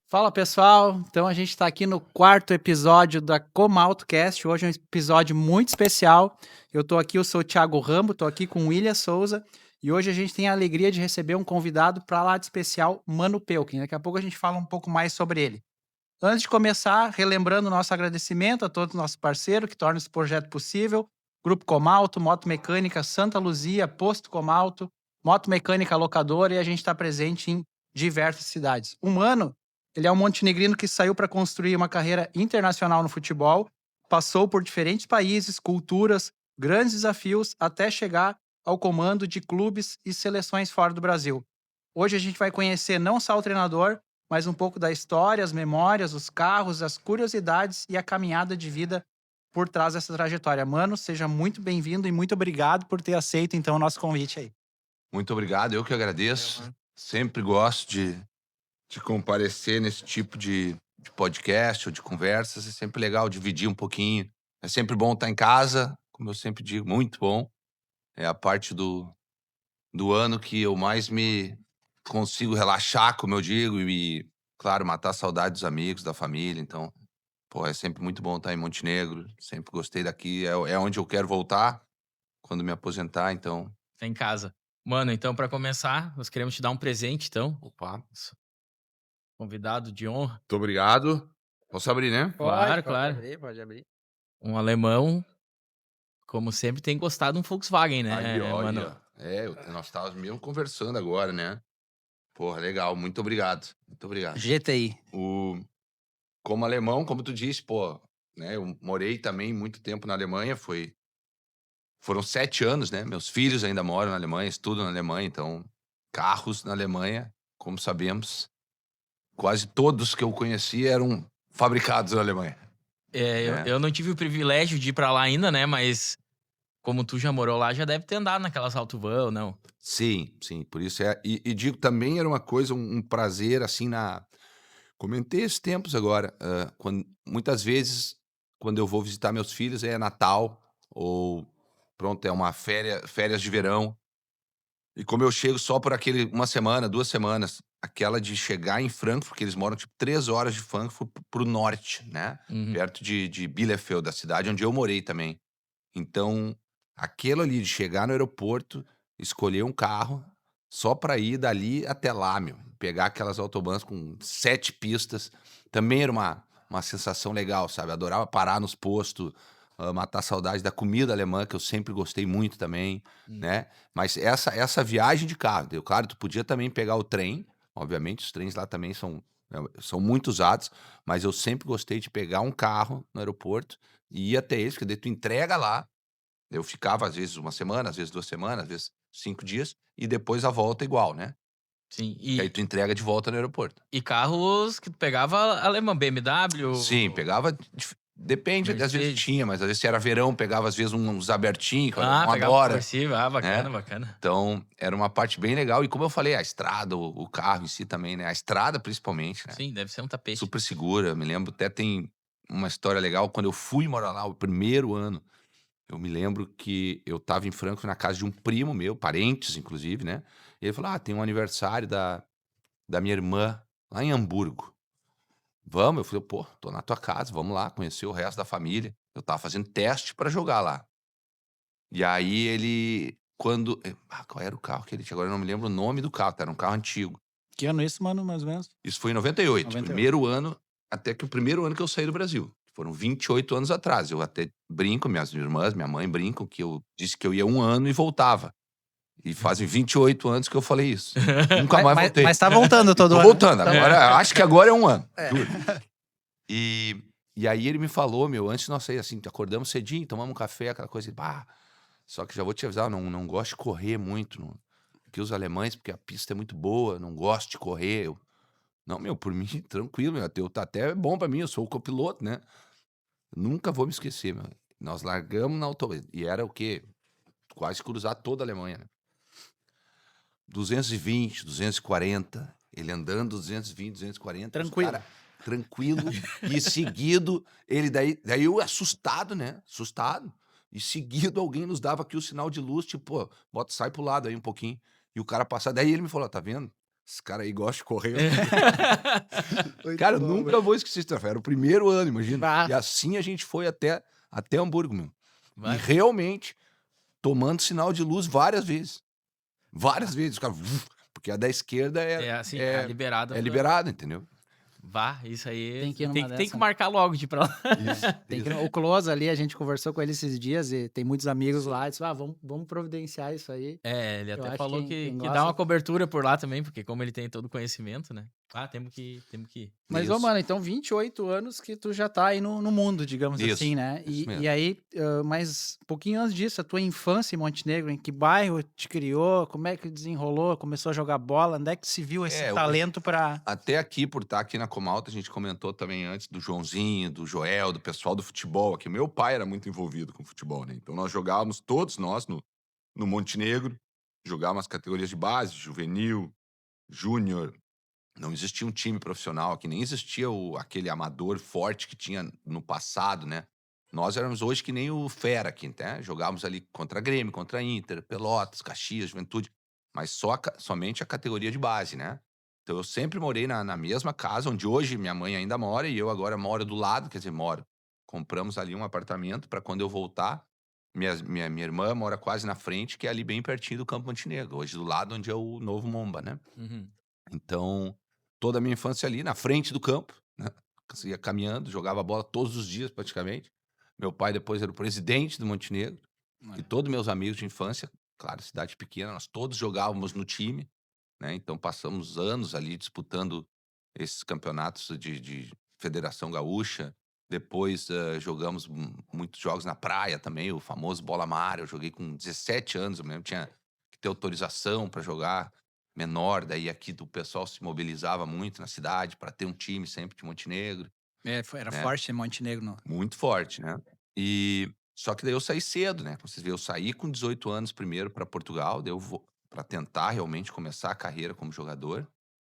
Fala pessoal, então a gente está aqui no quarto episódio da ComaltoCast. Hoje é um episódio muito especial. Eu sou o Thiago Rambo, estou aqui com o William Souza e hoje a gente tem a alegria de receber um convidado para lá de especial, Mano Pelkin. Daqui a pouco a gente fala um pouco mais sobre ele. Antes de começar, relembrando o nosso agradecimento a todos os nossos parceiros que tornam esse projeto possível: Grupo Comalto, Moto Mecânica Santa Luzia, Posto Comalto, Moto Mecânica Locadora, e a gente está presente em diversas cidades. O Mano, ele é um montenegrino que saiu para construir uma carreira internacional no futebol, passou por diferentes países, culturas, grandes desafios, até chegar ao comando de clubes e seleções fora do Brasil. Hoje a gente vai conhecer não só o treinador, mas um pouco da história, as memórias, os carros, as curiosidades e a caminhada de vida por trás dessa trajetória. Mano, seja muito bem-vindo e muito obrigado por ter aceito, então, o nosso convite aí. Muito obrigado, eu que agradeço. Sempre gosto de comparecer nesse tipo de podcast ou de conversas. É sempre legal dividir um pouquinho. É sempre bom estar em casa, como eu sempre digo, muito bom. É a parte do ano que eu mais me consigo relaxar, como eu digo, e, claro, matar a saudade dos amigos, da família. Então, pô, é sempre muito bom estar em Montenegro. Sempre gostei daqui. É onde eu quero voltar quando me aposentar, então. Tá em casa. Mano, então pra começar, nós queremos te dar um presente, então. Opa, Convidado de honra. muito obrigado. Posso abrir, né? Claro, Pode claro. abrir, pode abrir. Um alemão, como sempre, tem gostado de um Volkswagen, Aí, né, mano? olha. Nós estávamos mesmo conversando agora, né? Porra, legal. Muito obrigado. Muito obrigado. GTI. Como alemão, como tu disse, pô, né? Eu morei também muito tempo na Alemanha. Foram 7 anos, né? Meus filhos ainda moram na Alemanha, estudam na Alemanha. Então, carros na Alemanha, como sabemos, quase todos que eu conheci eram fabricados na Alemanha, né? Eu não tive o privilégio de ir pra lá ainda, né, mas como tu já morou lá, já deve ter andado naquelas alto vão, não? Sim, sim. Por isso é. E digo também era uma coisa, um prazer, assim, na. Comentei esses tempos agora, muitas vezes, quando eu vou visitar meus filhos, é Natal ou, pronto, é uma férias de verão. E como eu chego só por aquele 1 semana, 2 semanas, aquela de chegar em Frankfurt, porque eles moram, tipo, 3 horas de Frankfurt para o norte, né, Uhum. perto de Bielefeld, da cidade onde eu morei também. Então, aquilo ali de chegar no aeroporto, escolher um carro só para ir dali até lá, meu. Pegar aquelas autobahns com 7 pistas, também era uma sensação legal, sabe. Adorava parar nos postos, matar a saudade da comida alemã, que eu sempre gostei muito também, né. Mas essa viagem de carro, deu claro, tu podia também pegar o trem, obviamente os trens lá também são muito usados, mas eu sempre gostei de pegar um carro no aeroporto e ir até eles, porque daí tu entrega lá. Eu ficava às vezes 1 semana, às vezes 2 semanas, às vezes 5 dias, e depois a volta igual, né. Sim. Que aí tu entrega de volta no aeroporto. E carros que tu pegava alemã, Sim, BMW, pegava depende, às vezes Mercedes. tinha, mas às vezes se era verão, pegava às vezes uns abertinhos, que o Ah, alemão pegava adora, conversível. Ah, bacana, né. bacana. Então, era uma parte bem legal e como eu falei, a estrada, o carro em si também, né, a estrada principalmente, né, Sim, deve ser um tapete. super segura. Me lembro, até tem uma história legal, quando eu fui morar lá o primeiro ano, eu me lembro que eu estava em Frankfurt na casa de um primo meu, parentes inclusive, né, e ele falou: "Ah, tem um aniversário da minha irmã lá em Hamburgo. Vamos?" Eu falei: "Pô, tô na tua casa, vamos lá conhecer o resto da família." Eu estava fazendo teste pra jogar lá. E aí ele qual era o carro que ele tinha? Agora eu não me lembro o nome do carro, tá, era um carro antigo. Que ano isso, Mano, mais ou menos? Isso foi em 98, 98. primeiro ano, até que o primeiro ano que eu saí do Brasil. Foram 28 anos atrás. Eu até brinco, minhas irmãs, minha mãe brincam que eu disse que eu ia 1 ano e voltava. E fazem 28 anos que eu falei isso. Nunca mais voltei. Mas tá voltando todo Tô ano. voltando, Tá agora acho que agora é 1 ano, É. juro. E aí ele me falou, meu, antes de nós sair, assim, acordamos cedinho, tomamos um café, aquela coisa, só que já vou te avisar, eu não gosto de correr muito, aqui os alemães, porque a pista é muito boa, não gosto de correr. Não, meu, por mim, tranquilo, meu, tá até bom pra mim, eu sou o copiloto, né? Nunca vou me esquecer, meu. Nós largamos na autovia, e era o quê? Quase cruzar toda a Alemanha, né? 220, 240, ele andando 220, 240, os Tranquilo. cara tranquilo e seguido, ele daí eu assustado, né, assustado, e seguido alguém nos dava aqui o sinal de luz, tipo: "Pô, bota sai pro lado aí um pouquinho", e o cara passar, daí ele me falou: "Tá vendo? Esse cara aí gosta de correr. Muito Cara, eu bom, nunca velho. vou esquecer isso. Era o primeiro ano, imagina. Bah. E assim a gente foi até Hamburgo, meu. E Vai. realmente, tomando sinal de luz várias vezes. Várias vezes. Os caras, porque a da esquerda É assim, a liberada. é liberada, entendeu? Vá, isso aí. Tem que ir numa Tem que dessa. marcar logo de ir pra lá. Isso, Tem que... isso. O Close ali, a gente conversou com ele esses dias e tem muitos amigos lá. E disse, vamos providenciar isso aí. É, ele Eu até acho falou quem que gosta- dá uma cobertura por lá também, porque como ele tem todo o conhecimento, né? Temos que ir. Mas, ô, Isso. mano, então 28 anos que tu já tá aí no mundo, digamos Isso, assim, né? isso E mesmo. aí, mas um pouquinho antes disso, a tua infância em Montenegro, em que bairro te criou? Como é que desenrolou? Começou a jogar bola? Onde é que se viu esse É, talento pra... Até aqui, por estar aqui na Comalta, a gente comentou também antes do Joãozinho, do Joel, do pessoal do futebol aqui. Meu pai era muito envolvido com futebol, né? Então nós jogávamos, todos nós, no Montenegro, jogávamos as categorias de base, juvenil, júnior. Não existia um time profissional aqui, nem existia aquele amador forte que tinha no passado, né? Nós éramos hoje que nem o Fera aqui, né? Jogávamos ali contra Grêmio, contra Inter, Pelotas, Caxias, Juventude, mas somente a categoria de base, né? Então eu sempre morei na mesma casa, onde hoje minha mãe ainda mora e eu agora moro do lado, quer dizer, moro. Compramos ali um apartamento para quando eu voltar. Minha irmã mora quase na frente, que é ali bem pertinho do Campo Montenegro, hoje do lado onde é o novo Momba, né? Uhum. Então, toda a minha infância ali, na frente do campo, né? Você ia caminhando, jogava bola todos os dias, praticamente. Meu pai depois era o presidente do Montenegro. E todos meus amigos de infância, claro, cidade pequena, nós todos jogávamos no time, né? Então, passamos anos ali disputando esses campeonatos de Federação Gaúcha. Depois, jogamos muitos jogos na praia também, o famoso Bola Mar. Eu joguei com 17 anos, eu mesmo tinha que ter autorização para jogar menor. Daí aqui o pessoal se mobilizava muito na cidade para ter um time sempre de Montenegro, Era né? forte em Montenegro. Muito forte, né? E só que daí eu saí cedo, né? Como vocês veem, eu saí com 18 anos primeiro para Portugal, daí eu vou para tentar realmente começar a carreira como jogador.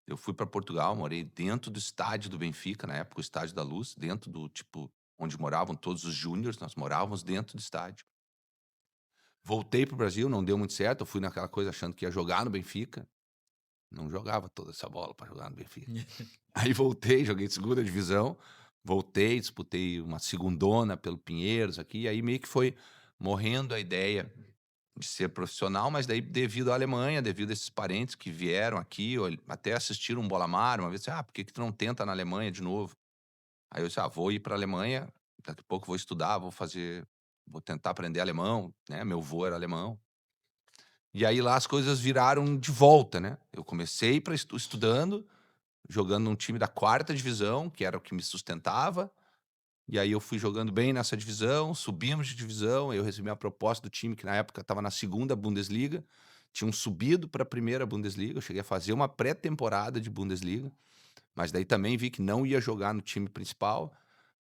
Eu fui para Portugal, morei dentro do estádio do Benfica, na época o Estádio da Luz, dentro do tipo onde moravam todos os júniores, nós morávamos dentro do estádio. Voltei pro Brasil, não deu muito certo, eu fui naquela coisa achando que ia jogar no Benfica. Não jogava toda essa bola para jogar no Benfica. Aí voltei, joguei segunda divisão, voltei, disputei uma segundona pelo Pinheiros aqui, e aí meio que foi morrendo a ideia de ser profissional, mas daí devido à Alemanha, devido a esses parentes que vieram aqui, ou até assistiram um Bola Mar, uma vez, por que tu não tenta na Alemanha de novo? Aí eu disse, vou ir para a Alemanha, daqui a pouco vou estudar, vou tentar aprender alemão, né? Meu avô era alemão. E aí lá as coisas viraram de volta, né? Eu comecei estudando, jogando num time da 4ª divisão, que era o que me sustentava. E aí eu fui jogando bem nessa divisão, subimos de divisão, aí eu recebi uma proposta do time que na época estava na 2ª Bundesliga, tinham subido para a 1ª Bundesliga, eu cheguei a fazer uma pré-temporada de Bundesliga, mas daí também vi que não ia jogar no time principal,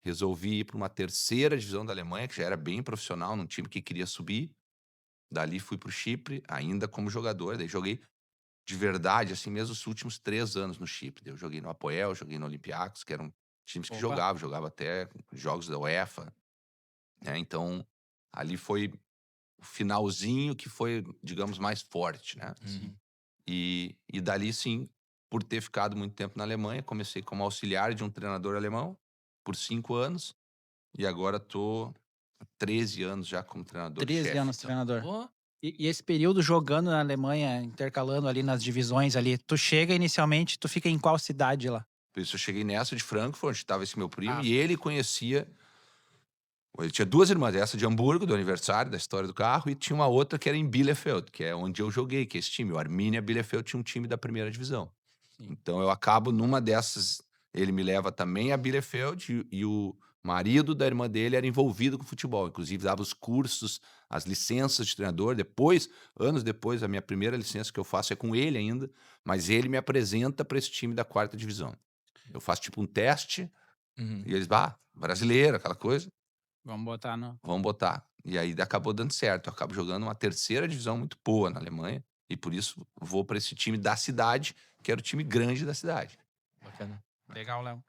resolvi ir para uma 3ª divisão da Alemanha, que já era bem profissional, num time que queria subir. Dali fui para o Chipre, ainda como jogador, daí joguei de verdade, assim mesmo, os últimos 3 anos no Chipre. Eu joguei no Apoel, joguei no Olympiacos, que eram times que Opa. jogava até jogos da UEFA, né? Então, ali foi o finalzinho que foi, digamos, mais forte, né? Uhum. E dali, sim, por ter ficado muito tempo na Alemanha, comecei como auxiliar de um treinador alemão por 5 anos e agora tô há 13 anos já como 13 treinador-chefe. anos treinador. Pô, E esse período jogando na Alemanha, intercalando ali nas divisões ali, tu chega inicialmente, tu fica em qual cidade lá? Por isso eu cheguei nessa de Frankfurt, onde estava esse meu primo, Ah. e ele conhecia. Ele tinha 2 irmãs, essa de Hamburgo, do aniversário, da história do carro, e tinha uma outra que era em Bielefeld, que é onde eu joguei, que é esse time. O Arminia Bielefeld tinha um time da 1ª divisão. Sim. Então eu acabo numa dessas, ele me leva também a Bielefeld e o marido da irmã dele era envolvido com futebol, inclusive dava os cursos, as licenças de treinador. Depois, anos depois, a minha primeira licença que eu faço é com ele ainda, mas ele me apresenta para esse time da 4ª divisão. Eu faço tipo um teste uhum. e eles, brasileiro, aquela coisa. Vamos botar no... Vamos botar. E aí acabou dando certo. Eu acabo jogando uma 3ª divisão muito boa na Alemanha. E por isso vou para esse time da cidade, que era o time grande da cidade. Bacana. Legal, Léo.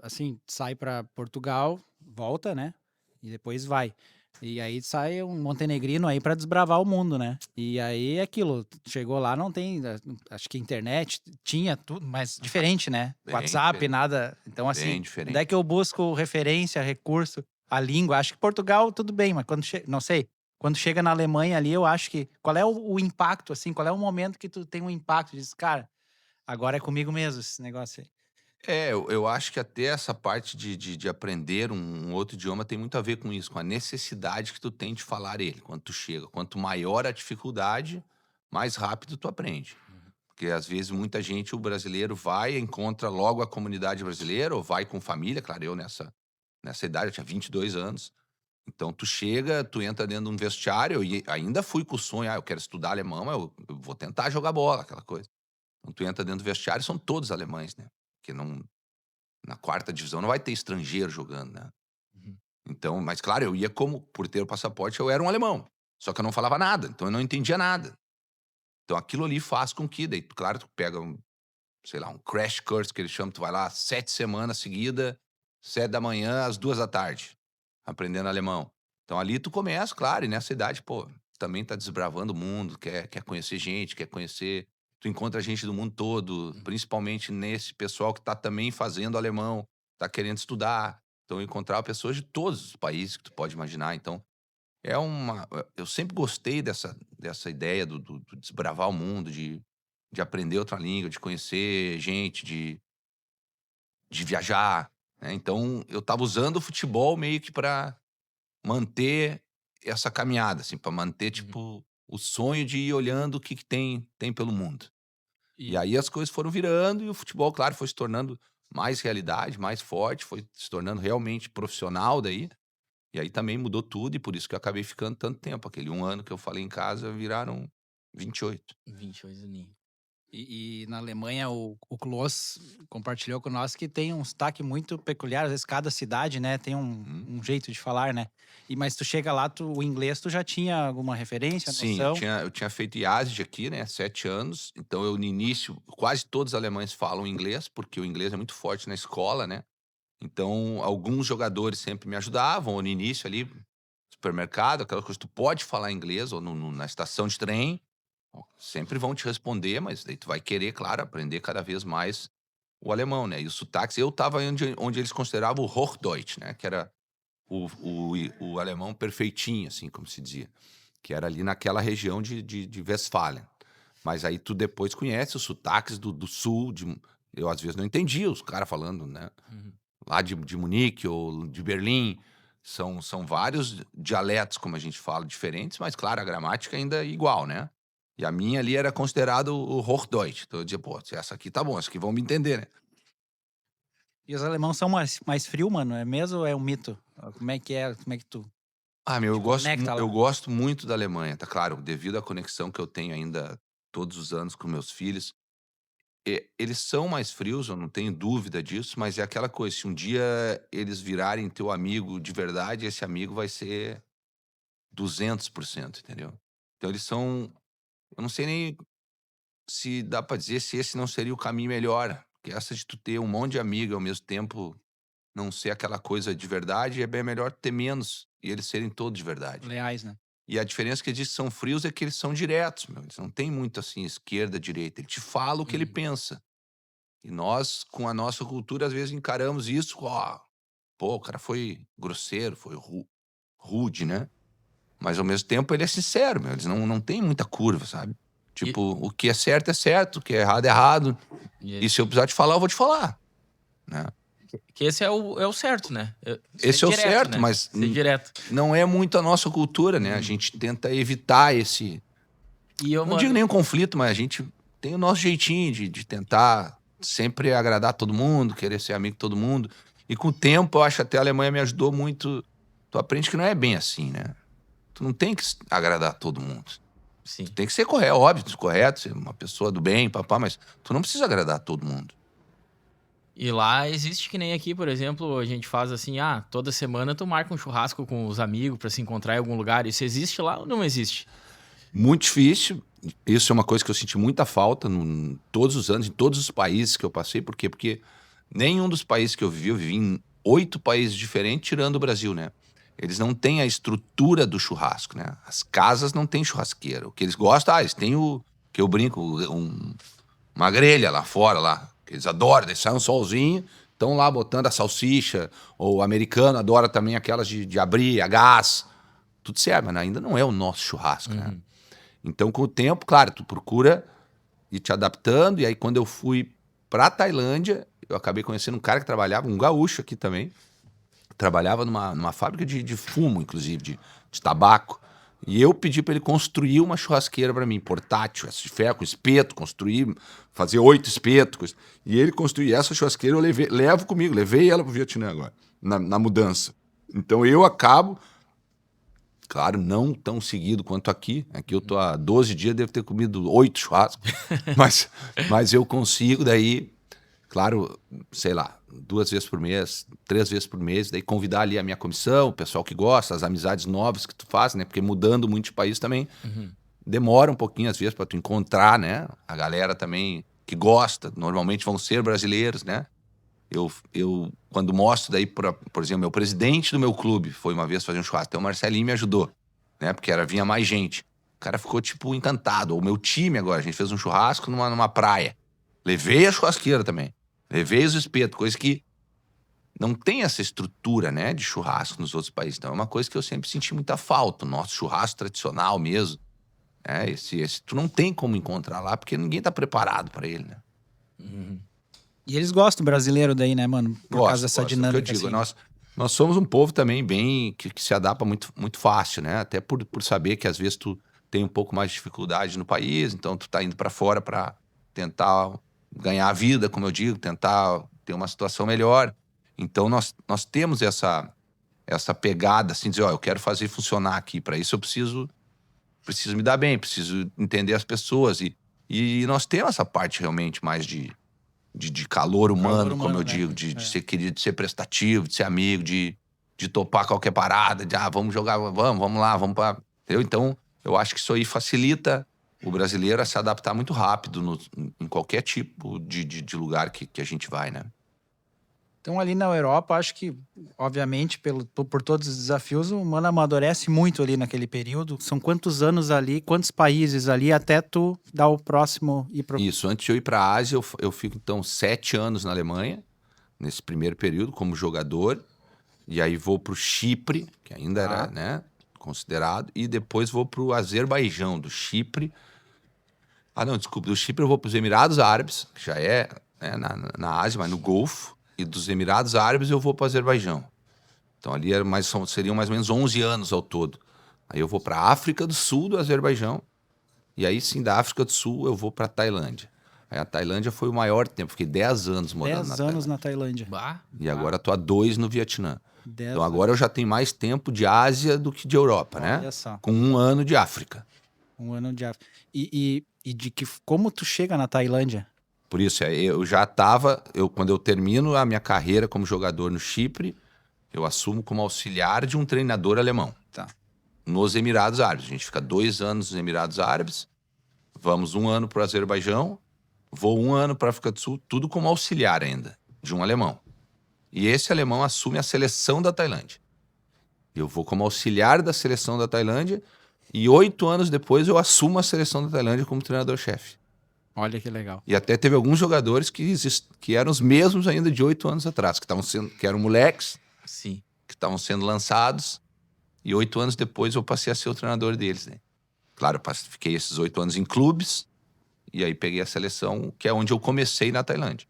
Assim, sai pra Portugal, volta, né? E depois vai. E aí sai um montenegrino aí pra desbravar o mundo, né? E aí é aquilo, chegou lá, não tem, acho que internet tinha tudo, mas diferente, né? Bem WhatsApp, diferente. nada. Então assim, Bem onde diferente. é que eu busco referência, recurso, a língua? Acho que Portugal tudo bem, mas quando chega, não sei, quando chega na Alemanha ali, eu acho que qual é o impacto assim, qual é o momento que tu tem um impacto, diz, cara, agora é comigo mesmo esse negócio aí. Eu acho que até essa parte de aprender um outro idioma tem muito a ver com isso, com a necessidade que tu tem de falar ele quando tu chega. Quanto maior a dificuldade, mais rápido tu aprende. Porque às vezes muita gente, o brasileiro vai, encontra logo a comunidade brasileira, ou vai com família, claro, eu nessa idade, eu tinha 22 anos. Então tu chega, tu entra dentro de um vestiário, e ainda fui com o sonho, eu quero estudar alemão, mas eu vou tentar jogar bola, aquela coisa. Então tu entra dentro do vestiário, são todos alemães, né? Porque não, na quarta divisão não vai ter estrangeiro jogando, né? Uhum. Então, mas claro, eu ia como, por ter o passaporte, eu era um alemão. Só que eu não falava nada, então eu não entendia nada. Então aquilo ali faz com que, daí, claro, tu pega sei lá, um crash course que eles chamam, tu vai lá 7 semanas seguidas, 7 da manhã às 2 da tarde, aprendendo alemão. Então ali tu começa, claro, e nessa idade, pô, também tá desbravando o mundo, quer conhecer gente, quer conhecer. Tu encontra gente do mundo todo, principalmente nesse pessoal que tá também fazendo alemão, tá querendo estudar. Então encontrar pessoas de todos os países que tu pode imaginar. Então é uma. Eu sempre gostei dessa ideia do desbravar o mundo, de aprender outra língua, de conhecer gente, de viajar, né? Então, eu estava usando o futebol meio que para manter essa caminhada, assim, para manter, Uhum. tipo, o sonho de ir olhando o que tem pelo mundo. E E, aí as coisas foram virando e o futebol, claro, foi se tornando mais realidade, mais forte, foi se tornando realmente profissional daí. E aí também mudou tudo e por isso que eu acabei ficando tanto tempo. Aquele 1 ano que eu falei em casa viraram 28. 28 aninhos. e na Alemanha, o Kloss compartilhou com nós que tem um sotaque muito peculiar. Às vezes, cada cidade, né, tem Uhum. um jeito de falar, né? Mas tu chega lá, o inglês, tu já tinha alguma referência, Sim, eu noção? tinha eu tinha feito IASG aqui, né, 7 anos, então eu no início quase todos os alemães falam inglês, porque o inglês é muito forte na escola, né, então alguns jogadores sempre me ajudavam, ou no início ali, supermercado, aquela coisa, tu pode falar inglês ou na estação de trem, sempre vão te responder, mas daí tu vai querer, claro, aprender cada vez mais o alemão, né, e os sotaques eu estava onde eles consideravam o Hochdeutsch, né, que era o alemão perfeitinho, assim, como se dizia. Que era ali naquela região de Westfalen. Mas aí tu depois conhece os sotaques do sul, eu às vezes não entendia os caras falando, né? Uhum. Lá de Munique ou de Berlim. São vários dialetos, como a gente fala, diferentes, mas claro, a gramática ainda é igual, né? E a minha ali era considerado o Hochdeutsch. Então eu dizia, pô, essa aqui tá bom, essa aqui vão me entender, né? E os alemãos são mais frio, mano? É mesmo ou é um mito? Como é que é? Como é que tu Ah, meu, te conecta eu lá? gosto muito da Alemanha, tá claro, devido à conexão que eu tenho ainda todos os anos com meus filhos. Eles são mais frios, eu não tenho dúvida disso, mas é aquela coisa, se um dia eles virarem teu amigo de verdade, esse amigo vai ser 200%, entendeu? Então eles são, eu não sei nem se dá pra dizer se esse não seria o caminho melhor, porque essa de tu ter um monte de amigo e ao mesmo tempo não ser aquela coisa de verdade, é bem melhor ter menos e eles serem todos de verdade. Leais, né? E a diferença que eles são frios é que eles são diretos, meu, eles não têm muito assim esquerda, direita, ele te fala o que ele Uhum. pensa. E nós, com a nossa cultura, às vezes encaramos isso, ó, pô, o cara foi grosseiro, foi rude, né? Mas ao mesmo tempo ele é sincero, meu, eles não têm muita curva, sabe? E, Tipo, o que é certo, o que é errado. e E se eu precisar te falar, eu vou te falar, né? que esse é o certo, né? Ser Esse é o direto, certo, né? mas Ser direto. não é muito a nossa cultura, né? A gente tenta evitar esse, E eu, não digo mano, nenhum conflito, mas a gente tem o nosso jeitinho de tentar sempre agradar todo mundo, querer ser amigo de todo mundo. E com o tempo, eu acho até a Alemanha me ajudou muito. Tu aprende que não é bem assim, né? Tu não tem que agradar todo mundo. Tu sim. tem que ser correto, óbvio, correto, ser uma pessoa do bem, papá, mas tu não precisa agradar todo mundo. E lá existe que nem aqui, por exemplo, a gente faz assim, toda semana tu marca um churrasco com os amigos pra se encontrar em algum lugar. Isso existe lá ou não existe? Muito difícil. Isso é uma coisa que eu senti muita falta todos os anos, em todos os países que eu passei. Por quê? Porque nenhum dos países que eu vivi em 8 países diferentes, tirando o Brasil, né? eles não têm a estrutura do churrasco, né? As casas não têm churrasqueira. O que eles gostam, eles têm que eu brinco, uma grelha lá fora, lá. Que eles adoram, eles saem um solzinho, estão lá botando a salsicha, ou o americano adora também aquelas de abrir a gás. Tudo certo, mas ainda não é o nosso churrasco, né? Então, com o tempo, claro, tu procura ir te adaptando, e aí quando eu fui pra Tailândia, eu acabei conhecendo um cara que trabalhava, um gaúcho aqui também, trabalhava numa fábrica de fumo, inclusive, de tabaco. E eu pedi para ele construir uma churrasqueira para mim, portátil, essa de ferro, com espeto, construir, fazer 8 espetos. E ele construiu essa churrasqueira, eu levo comigo, levei ela pro Vietnã agora, na mudança. Então eu acabo, claro, não tão seguido quanto aqui. Aqui eu tô há 12 dias, devo ter comido 8 churrascos. mas eu consigo daí, claro, sei lá, 2 vezes por mês, 3 vezes por mês, daí convidar ali a minha comissão, o pessoal que gosta, as amizades novas que tu faz, né? Porque mudando muito de país também, demora um pouquinho às vezes para tu encontrar, né? A galera também que gosta, normalmente vão ser brasileiros, né? Eu quando mostro daí, por exemplo, meu presidente do meu clube foi uma vez fazer um churrasco, então o Marcelinho me ajudou, né? Porque vinha mais gente. O cara ficou, tipo, encantado. O meu time agora, a gente fez um churrasco numa praia. Levei a churrasqueira também. Levei os espetos, coisa que não tem essa estrutura, né, de churrasco nos outros países. Então é uma coisa que eu sempre senti muita falta. O nosso churrasco tradicional mesmo. Né? Esse tu não tem como encontrar lá, porque ninguém tá preparado para ele, né? E eles gostam do brasileiro daí, né, mano? Por causa dessa Gosto, dinâmica. é o que eu digo, assim. nós somos um povo também bem que se adapta muito, muito fácil, né? Até por saber que às vezes tu tem um pouco mais de dificuldade no país, então tu tá indo para fora para tentar ganhar a vida, como eu digo, tentar ter uma situação melhor. Então nós temos essa pegada assim, dizer, ó, eu quero fazer funcionar aqui, para isso eu preciso me dar bem, preciso entender as pessoas e nós temos essa parte realmente mais de calor humano, como eu né? digo, de ser querido, de ser prestativo, de ser amigo, de topar qualquer parada, de vamos jogar, vamos lá, vamos para. Entendeu? Então, eu acho que isso aí facilita o brasileiro a se adaptar muito rápido em qualquer tipo de lugar que a gente vai, né? Então, ali na Europa, acho que, obviamente, por todos os desafios, o humano amadurece muito ali naquele período. São quantos anos ali, quantos países ali, até tu dar o próximo ir pro... Isso, antes de eu ir para a Ásia, eu fico, então, 7 anos na Alemanha, nesse primeiro período, como jogador. E aí vou para o Chipre, que ainda era, né, considerado. E depois vou para o Azerbaijão, do Chipre. Não, desculpa, do Chipre eu vou para os Emirados Árabes, que já é, né, na Ásia, mas no Golfo. E dos Emirados Árabes eu vou para o Azerbaijão. Então ali seriam mais ou menos 11 anos ao todo. Aí eu vou para a África do Sul do Azerbaijão. E aí sim, da África do Sul eu vou para a Tailândia. Aí a Tailândia foi o maior tempo, fiquei 10 anos morando 10 anos na Tailândia. E agora estou há 2 no Vietnã. 10 Então agora eu já tenho mais tempo de Ásia do que de Europa, né? Olha só. Com 1 ano de África. 1 ano de África. E como tu chega na Tailândia? Por isso, eu já estava... Quando eu termino a minha carreira como jogador no Chipre, eu assumo como auxiliar de um treinador alemão. Tá. Nos Emirados Árabes. A gente fica 2 anos nos Emirados Árabes, vamos 1 ano para o Azerbaijão, vou 1 ano para a África do Sul, tudo como auxiliar ainda, de um alemão. E esse alemão assume a seleção da Tailândia. Eu vou como auxiliar da seleção da Tailândia e 8 anos depois eu assumo a seleção da Tailândia como treinador-chefe. Olha que legal. E até teve alguns jogadores que eram os mesmos ainda de 8 anos atrás, que eram moleques, Sim. que estavam sendo lançados, e 8 anos depois eu passei a ser o treinador deles, né? Claro, fiquei esses 8 anos em clubes, e aí peguei a seleção, que é onde eu comecei na Tailândia.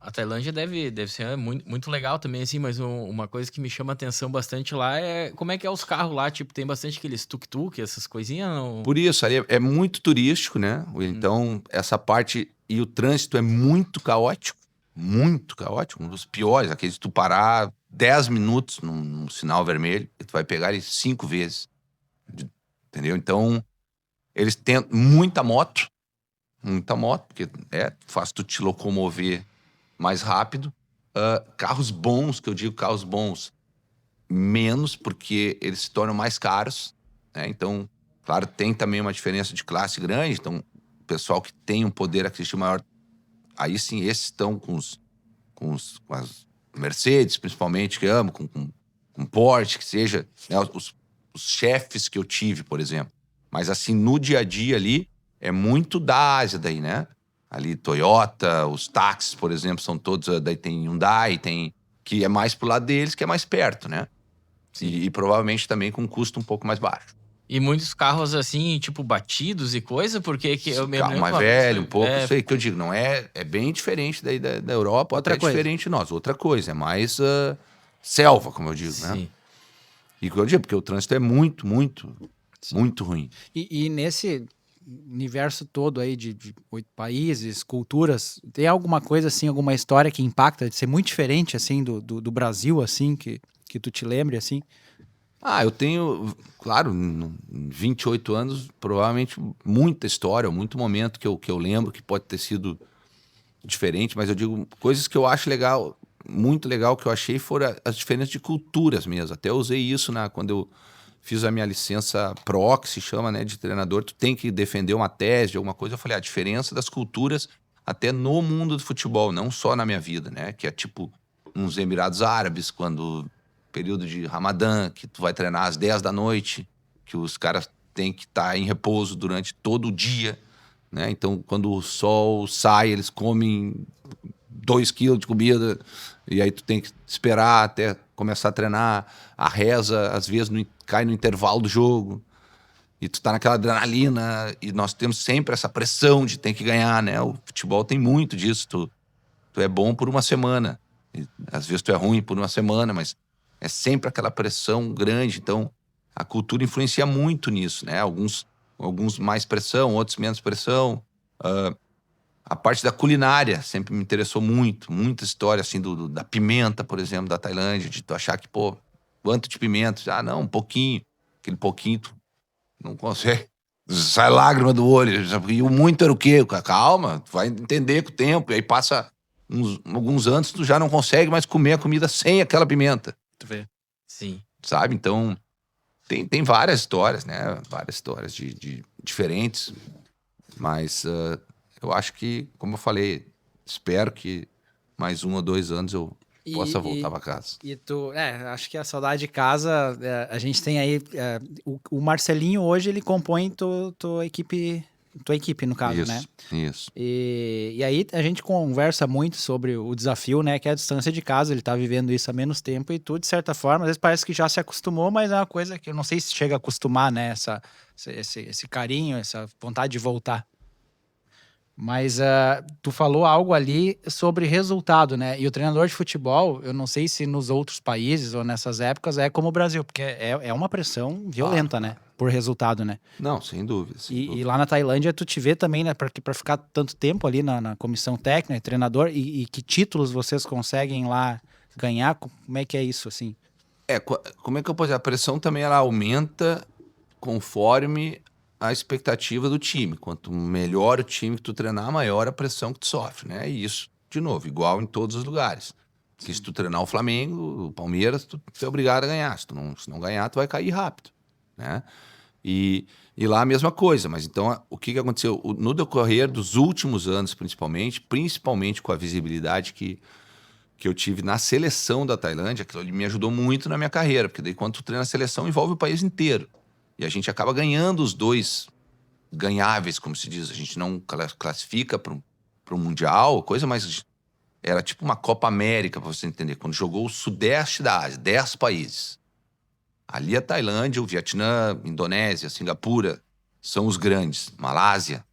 A Tailândia deve ser muito, muito legal também, assim, mas uma coisa que me chama a atenção bastante lá é como é que é os carros lá, tipo, tem bastante aqueles tuk-tuk, essas coisinhas, não... Por isso, ali é muito turístico, né? Então, essa parte... E o trânsito é muito caótico, um dos piores. Aqueles de tu parar 10 minutos num sinal vermelho, e tu vai pegar ele 5 vezes. Entendeu? Então, eles têm muita moto, porque faz tu te locomover mais rápido. Carros bons, que eu digo carros bons, menos, porque eles se tornam mais caros, né? Então, claro, tem também uma diferença de classe grande. Então, o pessoal que tem um poder aquisitivo maior, aí sim, esses estão com as Mercedes, principalmente, que amo, com um Porsche, que seja, né, os chefes que eu tive, por exemplo. Mas assim, no dia a dia ali, é muito da Ásia daí, né? Ali Toyota, os táxis, por exemplo, são todos, daí tem Hyundai, tem que é mais pro lado deles, que é mais perto, né? E provavelmente também com um custo um pouco mais baixo. E muitos carros assim, tipo, batidos e coisa, porque que eu me Carro lembro mais uma vez velho, um pouco, é, isso aí que eu digo, não é bem diferente daí da Europa, Outra até coisa. diferente de nós. Outra coisa, é mais selva, como eu digo, né? sim. E que eu digo, porque o trânsito é muito, muito, Sim. muito ruim. E nesse universo todo aí de 8 países, culturas, tem alguma coisa assim, alguma história que impacta de ser muito diferente assim do Brasil, assim, que tu te lembre, assim? Eu tenho, claro, 28 anos, provavelmente muita história, muito momento que eu lembro que pode ter sido diferente, mas eu digo, coisas que eu acho legal, muito legal que eu achei foram as diferenças de culturas mesmo. Até eu usei isso quando eu fiz a minha licença PRO, que se chama, né, de treinador, tu tem que defender uma tese, alguma coisa. Eu falei, a diferença das culturas até no mundo do futebol, não só na minha vida, né, que é tipo nos Emirados Árabes, quando período de Ramadã, que tu vai treinar às 10 da noite, que os caras têm que estar em repouso durante todo o dia, né? Então, quando o sol sai, eles comem 2 quilos de comida, e aí tu tem que esperar até começar a treinar. A reza, às vezes, cai no intervalo do jogo, e tu tá naquela adrenalina, e nós temos sempre essa pressão de ter que ganhar, né? O futebol tem muito disso, tu é bom por uma semana, e às vezes tu é ruim por uma semana, mas é sempre aquela pressão grande. Então, a cultura influencia muito nisso, né? Alguns mais pressão, outros menos pressão. A parte da culinária sempre me interessou muito. Muita história, assim, da pimenta, por exemplo, da Tailândia, de tu achar que, pô, quanto de pimenta? Não, um pouquinho. Aquele pouquinho tu não consegue. Sai lágrima do olho. E o muito era o quê? Calma, tu vai entender com o tempo. E aí passa alguns anos, tu já não consegue mais comer a comida sem aquela pimenta. Tu vê. Sim. Sabe? Então, tem várias histórias, né? Várias histórias de diferentes. Mas eu acho que, como eu falei, espero que mais 1 ou 2 anos eu possa voltar para casa. E tu, acho que a saudade de casa, a gente tem aí, o Marcelinho hoje ele compõe tua equipe no caso, né? Isso. E aí a gente conversa muito sobre o desafio, né, que é a distância de casa. Ele tá vivendo isso há menos tempo e tu, de certa forma, às vezes parece que já se acostumou, mas é uma coisa que eu não sei se chega a acostumar, né, esse carinho, essa vontade de voltar. Mas tu falou algo ali sobre resultado, né? E o treinador de futebol, eu não sei se nos outros países ou nessas épocas é como o Brasil, porque é uma pressão violenta, né? Por resultado, né? Não, sem dúvida. E lá na Tailândia tu te vê também, né? Pra ficar tanto tempo ali na comissão técnica, treinador, e que títulos vocês conseguem lá ganhar? Como é que é isso, assim? Como é que eu posso dizer? A pressão também ela aumenta conforme a expectativa do time. Quanto melhor o time que tu treinar, maior a pressão que tu sofre, né? E isso, de novo, igual em todos os lugares. Porque se tu treinar o Flamengo, o Palmeiras, tu é obrigado a ganhar. Se não ganhar, tu vai cair rápido, né? E lá a mesma coisa. Mas então, o que aconteceu? No decorrer dos últimos anos, principalmente com a visibilidade que eu tive na seleção da Tailândia, aquilo ali me ajudou muito na minha carreira, porque daí quando tu treina a seleção, envolve o país inteiro. E a gente acaba ganhando os dois ganháveis, como se diz. A gente não classifica para um Mundial, coisa, mas era tipo uma Copa América, para você entender. Quando jogou o Sudeste da Ásia, 10 países. Ali a Tailândia, o Vietnã, Indonésia, Singapura, são os grandes. Malásia.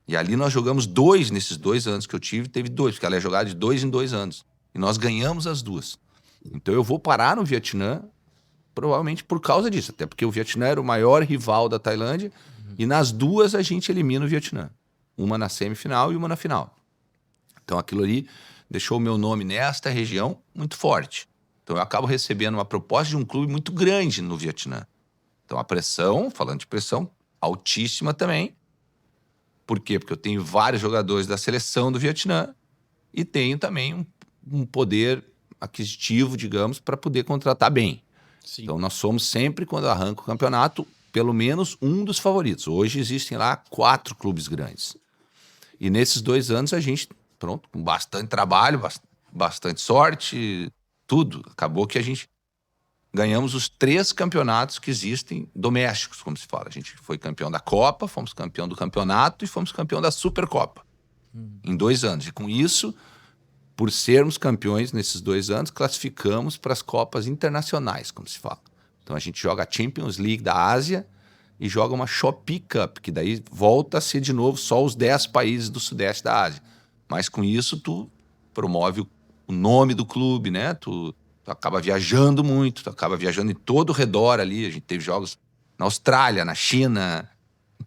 E ali nós jogamos 2 nesses 2 anos que eu tive, teve 2, porque ela é jogada de 2 em 2 anos. E nós ganhamos as 2. Então eu vou parar no Vietnã, provavelmente por causa disso. Até porque o Vietnã era o maior rival da Tailândia. E nas 2 a gente elimina o Vietnã. Uma na semifinal e uma na final. Então aquilo ali deixou o meu nome nesta região muito forte. Então eu acabo recebendo uma proposta de um clube muito grande no Vietnã. Então a pressão, falando de pressão, altíssima também. Por quê? Porque eu tenho vários jogadores da seleção do Vietnã e tenho também um poder aquisitivo, digamos, para poder contratar bem. Sim. Então nós somos sempre, quando arranca o campeonato, pelo menos um dos favoritos. Hoje existem lá 4 clubes grandes. E nesses 2 anos a gente, pronto, com bastante trabalho, bastante sorte, tudo. Acabou que a gente ganhamos os 3 campeonatos que existem domésticos, como se fala. A gente foi campeão da Copa, fomos campeão do campeonato e fomos campeão da Supercopa em 2 anos. E com isso, por sermos campeões nesses 2 anos, classificamos para as Copas internacionais, como se fala. Então a gente joga a Champions League da Ásia e joga uma Shopee Cup, que daí volta a ser de novo só os 10 países do sudeste da Ásia. Mas com isso tu promove o nome do clube, né? Tu acaba viajando muito, tu acaba viajando em todo o redor ali. A gente teve jogos na Austrália, na China,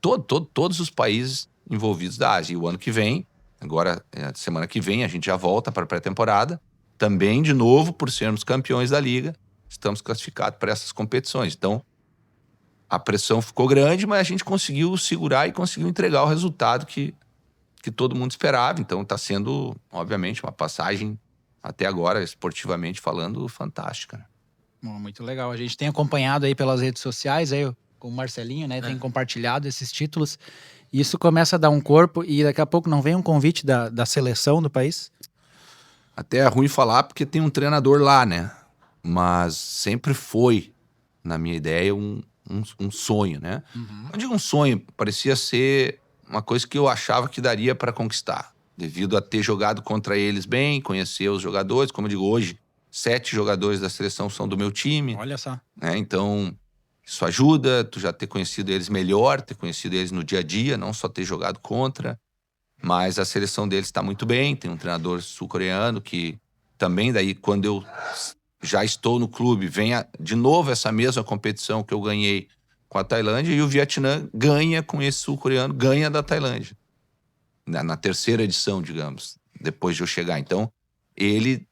todos os países envolvidos da Ásia. E o ano que vem, agora, semana que vem, a gente já volta para a pré-temporada. Também, de novo, por sermos campeões da Liga, estamos classificados para essas competições. Então, a pressão ficou grande, mas a gente conseguiu segurar e conseguiu entregar o resultado que todo mundo esperava. Então, está sendo, obviamente, uma passagem, até agora, esportivamente falando, fantástica, né? Muito legal. A gente tem acompanhado aí pelas redes sociais, aí com o Marcelinho, né? Tem compartilhado esses títulos. E isso começa a dar um corpo e daqui a pouco não vem um convite da seleção do país? Até é ruim falar porque tem um treinador lá, né? Mas sempre foi, na minha ideia, um sonho, né? Não digo um sonho, parecia ser uma coisa que eu achava que daria para conquistar. Devido a ter jogado contra eles bem, conhecer os jogadores. Como eu digo, hoje, 7 jogadores da seleção são do meu time. Olha só. Né? Então, isso ajuda, tu já ter conhecido eles melhor, ter conhecido eles no dia a dia, não só ter jogado contra. Mas a seleção deles está muito bem, tem um treinador sul-coreano que também daí, quando eu já estou no clube, vem de novo essa mesma competição que eu ganhei com a Tailândia e o Vietnã ganha com esse sul-coreano, ganha da Tailândia. Na terceira edição, digamos, depois de eu chegar. Então, ele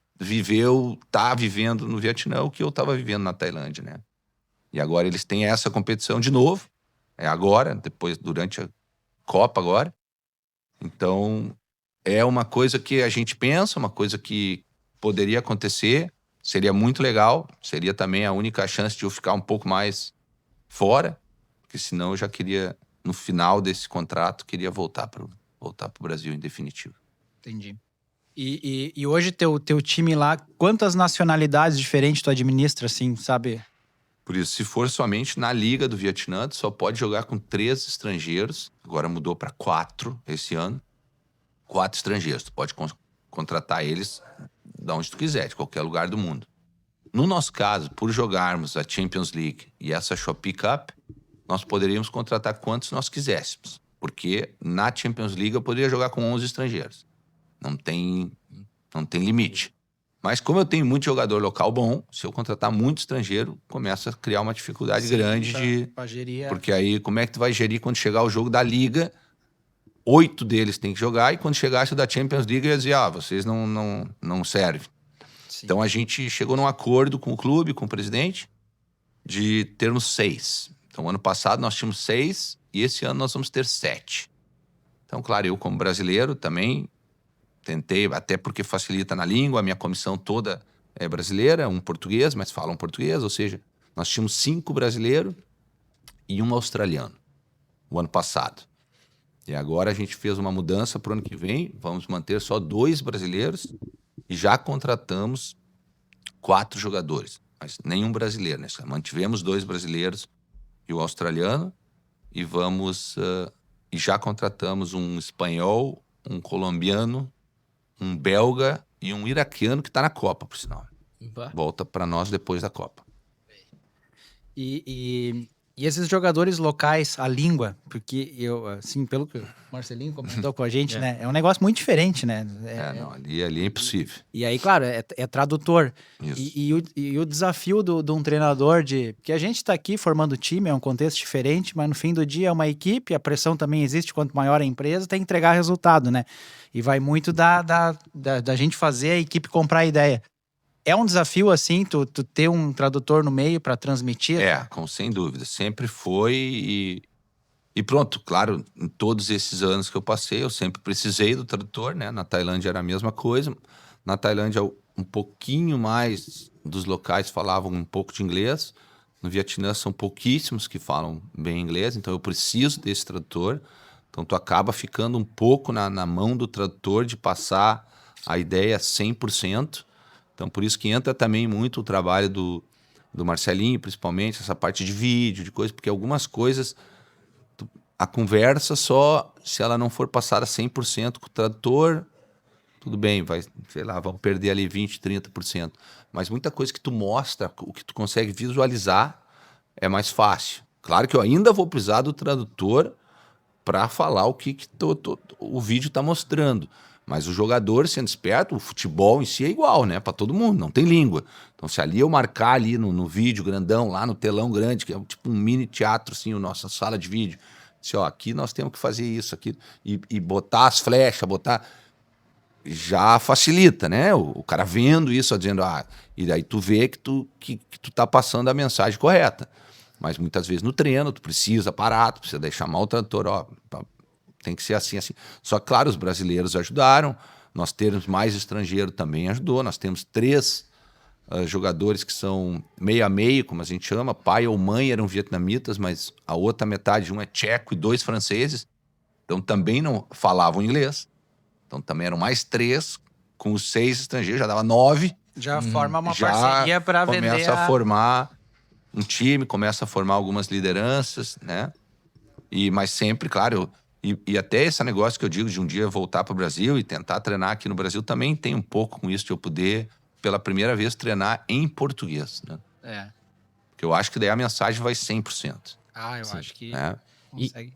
tá vivendo no Vietnã o que eu estava vivendo na Tailândia, né? E agora eles têm essa competição de novo, é agora, depois, durante a Copa agora. Então, é uma coisa que a gente pensa, uma coisa que poderia acontecer, seria muito legal, seria também a única chance de eu ficar um pouco mais fora, porque senão eu já queria, no final desse contrato, queria voltar pro Brasil em definitivo. Entendi. E hoje teu time lá, quantas nacionalidades diferentes tu administra, assim, sabe? Por isso, se for somente na Liga do Vietnã, tu só pode jogar com 3 estrangeiros. Agora mudou para 4 esse ano. 4 estrangeiros. Tu pode contratar eles de onde tu quiser, de qualquer lugar do mundo. No nosso caso, por jogarmos a Champions League e essa Shopee Cup, nós poderíamos contratar quantos nós quiséssemos. Porque na Champions League eu poderia jogar com 11 estrangeiros. Não tem limite. Mas como eu tenho muito jogador local bom, se eu contratar muito estrangeiro, começa a criar uma dificuldade grande pra gerir. Porque aí, como é que tu vai gerir quando chegar o jogo da Liga? 8 deles tem que jogar, e quando chegasse o da Champions League, eu ia dizer, vocês não servem. Sim. Então a gente chegou num acordo com o clube, com o presidente, de termos 6. Então ano passado nós tínhamos 6 e esse ano nós vamos ter 7. Então, claro, eu como brasileiro também tentei, até porque facilita na língua, a minha comissão toda é brasileira, um português, mas falam português, ou seja, nós tínhamos 5 brasileiros e um australiano o ano passado. E agora a gente fez uma mudança para o ano que vem, vamos manter só 2 brasileiros e já contratamos 4 jogadores, mas nenhum brasileiro, né? Mantivemos 2 brasileiros e o australiano e e já contratamos um espanhol, um colombiano, um belga e um iraquiano que está na Copa, por sinal. Volta para nós depois da Copa. E esses jogadores locais, a língua, porque eu, assim, pelo que o Marcelinho comentou com a gente, né? É um negócio muito diferente, né? Ali é impossível. E aí, claro, é tradutor. Isso. E o desafio de um treinador porque a gente tá aqui formando time, é um contexto diferente, mas no fim do dia é uma equipe, a pressão também existe, quanto maior a empresa, tem que entregar resultado, né? E vai muito da gente fazer a equipe comprar a ideia. É um desafio, assim, tu ter um tradutor no meio para transmitir? Sem dúvida. Sempre foi e pronto, claro, em todos esses anos que eu passei, eu sempre precisei do tradutor, né? Na Tailândia era a mesma coisa. Na Tailândia, um pouquinho mais dos locais falavam um pouco de inglês. No Vietnã, são pouquíssimos que falam bem inglês, então eu preciso desse tradutor. Então, tu acaba ficando um pouco na mão do tradutor de passar a ideia 100%. Então, por isso que entra também muito o trabalho do do Marcelinho, principalmente, essa parte de vídeo, de coisa, porque algumas coisas, a conversa só, se ela não for passada 100% com o tradutor, tudo bem, vai, sei lá, vamos perder ali 20%, 30%. Mas muita coisa que tu mostra, o que tu consegue visualizar, é mais fácil. Claro que eu ainda vou precisar do tradutor para falar o que o vídeo está mostrando. Mas o jogador, sendo esperto, o futebol em si é igual, né? Para todo mundo, não tem língua. Então, se ali eu marcar ali no vídeo grandão, lá no telão grande, que é tipo um mini teatro, assim, a nossa sala de vídeo, assim, ó, aqui nós temos que fazer isso, aqui, e botar as flechas, já facilita, né? O cara vendo isso, ó, dizendo, e daí tu vê que tu tá passando a mensagem correta. Mas muitas vezes no treino, tu precisa parar, tu precisa chamar o tradutor, ó, tem que ser assim, assim. Só que, claro, os brasileiros ajudaram, nós termos mais estrangeiro também ajudou, nós temos 3 jogadores que são meio a meio, como a gente chama, pai ou mãe eram vietnamitas, mas a outra metade, um é tcheco e 2 franceses, então também não falavam inglês, então também eram mais 3, com os 6 estrangeiros, já dava 9. Já forma uma parceria para vender. Começa a formar um time, começa a formar algumas lideranças, né? Mas sempre, claro, e até esse negócio que eu digo de um dia voltar para o Brasil e tentar treinar aqui no Brasil também tem um pouco com isso de eu poder, pela primeira vez, treinar em português, né? Porque eu acho que daí a mensagem vai 100%. Eu acho que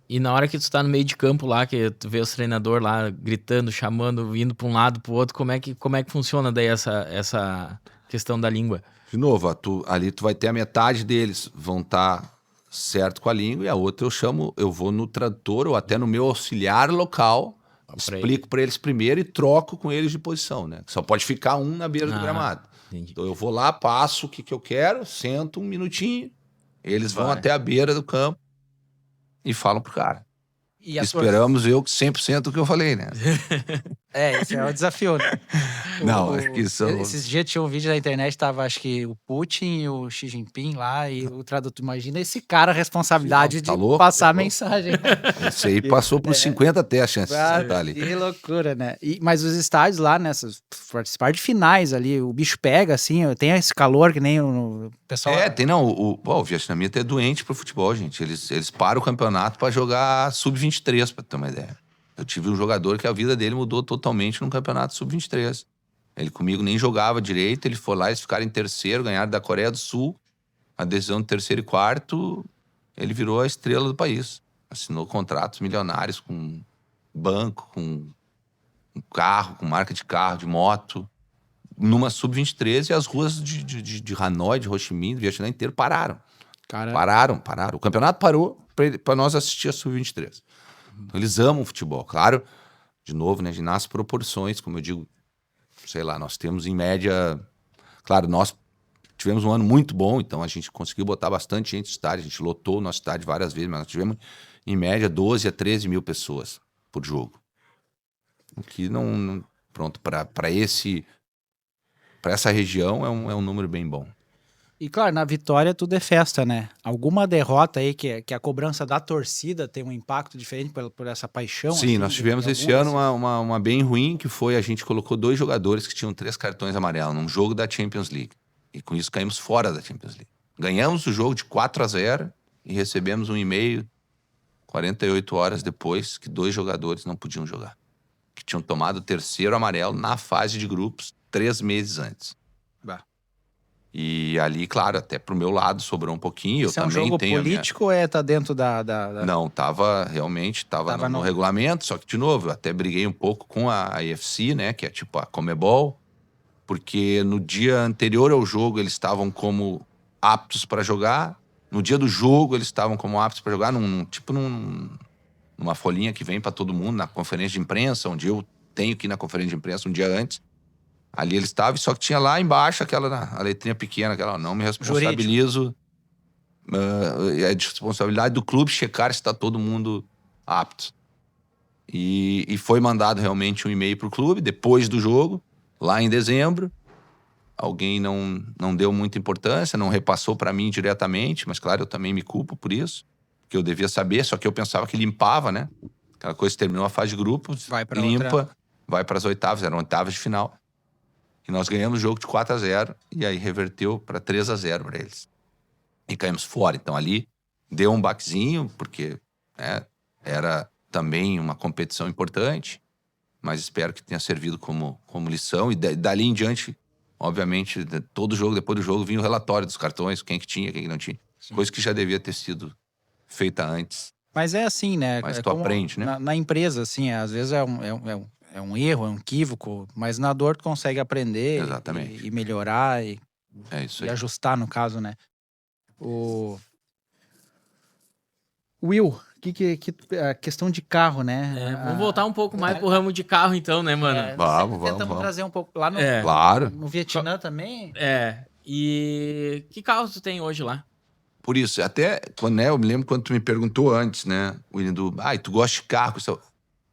E na hora que tu tá no meio de campo lá, que tu vê os treinadores lá gritando, chamando, indo para um lado, para o outro, como é que funciona daí essa questão da língua? De novo, ali tu vai ter a metade deles vão estar certo com a língua e a outra eu vou no tradutor ou até no meu auxiliar local, explico para eles primeiro e troco com eles de posição, né? Só pode ficar um na beira do gramado. Entendi. Então eu vou lá, passo o que eu quero, sento um minutinho, eles vão até a beira do campo e falam pro cara. E esperamos eu 100% do que eu falei, né? Esse é o desafio, né? Não, acho que isso... Esses dias tinha um vídeo na internet, tava acho que o Putin e o Xi Jinping lá, e o tradutor, imagina esse cara a responsabilidade de passar a mensagem. Esse aí passou por 50 até a chance de sentar ali. Que loucura, né? Mas os estádios lá, participar de finais ali, o bicho pega, assim, tem esse calor que nem o pessoal... O vietnamita é doente pro futebol, gente. Eles param o campeonato para jogar sub-23, pra ter uma ideia. Eu tive um jogador que a vida dele mudou totalmente no campeonato sub-23. Ele comigo nem jogava direito, ele foi lá, eles ficaram em terceiro, ganharam da Coreia do Sul, a decisão de terceiro e quarto, ele virou a estrela do país. Assinou contratos milionários com banco, com carro, com marca de carro, de moto, numa sub-23, e as ruas de Hanoi, de Ho Chi Minh, do Vietnã inteiro pararam. Pararam. O campeonato parou para nós assistir a sub-23. Então, eles amam futebol. Claro, de novo, né, nas proporções, como eu digo, sei lá, nós temos em média... Claro, nós tivemos um ano muito bom, então a gente conseguiu botar bastante gente no estádio, a gente lotou o nosso estádio várias vezes, mas nós tivemos, em média, 12 a 13 mil pessoas por jogo. O que pronto, para essa região é um número bem bom. E claro, na vitória tudo é festa, né? Alguma derrota aí que a cobrança da torcida tem um impacto diferente por essa paixão? Sim, assim, nós tivemos esse ano uma bem ruim, que foi a gente colocou 2 jogadores que tinham 3 cartões amarelos num jogo da Champions League. E com isso caímos fora da Champions League. Ganhamos o jogo de 4-0 e recebemos um e-mail 48 horas depois que 2 jogadores não podiam jogar. Que tinham tomado o 3º amarelo na fase de grupos 3 meses antes. E ali, claro, até pro meu lado sobrou um pouquinho. Isso eu também jogo tenho político ou tá dentro da... Não, realmente tava no regulamento, só que, de novo, eu até briguei um pouco com a AFC, né, que é tipo a Comebol, porque no dia anterior ao jogo eles estavam como aptos para jogar, no dia do jogo eles estavam como aptos para jogar numa folhinha que vem para todo mundo, na conferência de imprensa, onde eu tenho que ir na conferência de imprensa um dia antes. Ali ele estava, só que tinha lá embaixo a letrinha pequena, não me responsabilizo. É de responsabilidade do clube checar se está todo mundo apto. E foi mandado realmente um e-mail para o clube, depois do jogo, lá em dezembro. Alguém não deu muita importância, não repassou para mim diretamente, mas claro, eu também me culpo por isso, porque eu devia saber, só que eu pensava que limpava, né? Aquela coisa, terminou a fase de grupos, limpa, vai para as oitavas, eram oitavas de final. E nós ganhamos o jogo de 4-0 e aí reverteu para 3-0 para eles. e caímos fora. Então ali deu um baquezinho, porque né, era também uma competição importante, mas espero que tenha servido como lição. E dali em diante, obviamente, todo jogo, depois do jogo, vinha o relatório dos cartões, quem que tinha, quem que não tinha. Coisa que já devia ter sido feita antes. Mas é assim, né? Mas É tu como aprende, né? na empresa, assim, às vezes é um erro, é um equívoco, mas na dor tu consegue aprender Exatamente. e melhorar e É isso e aí. ajustar, no caso, né? Will, a questão de carro, né? Vamos voltar um pouco mais pro ramo de carro, então, né, mano? Tentamos trazer um pouco lá Claro. no Vietnã também. E que carro tu tem hoje lá? Por isso, até quando, né, eu me lembro quando tu me perguntou antes, né, William, tu gosta de carro?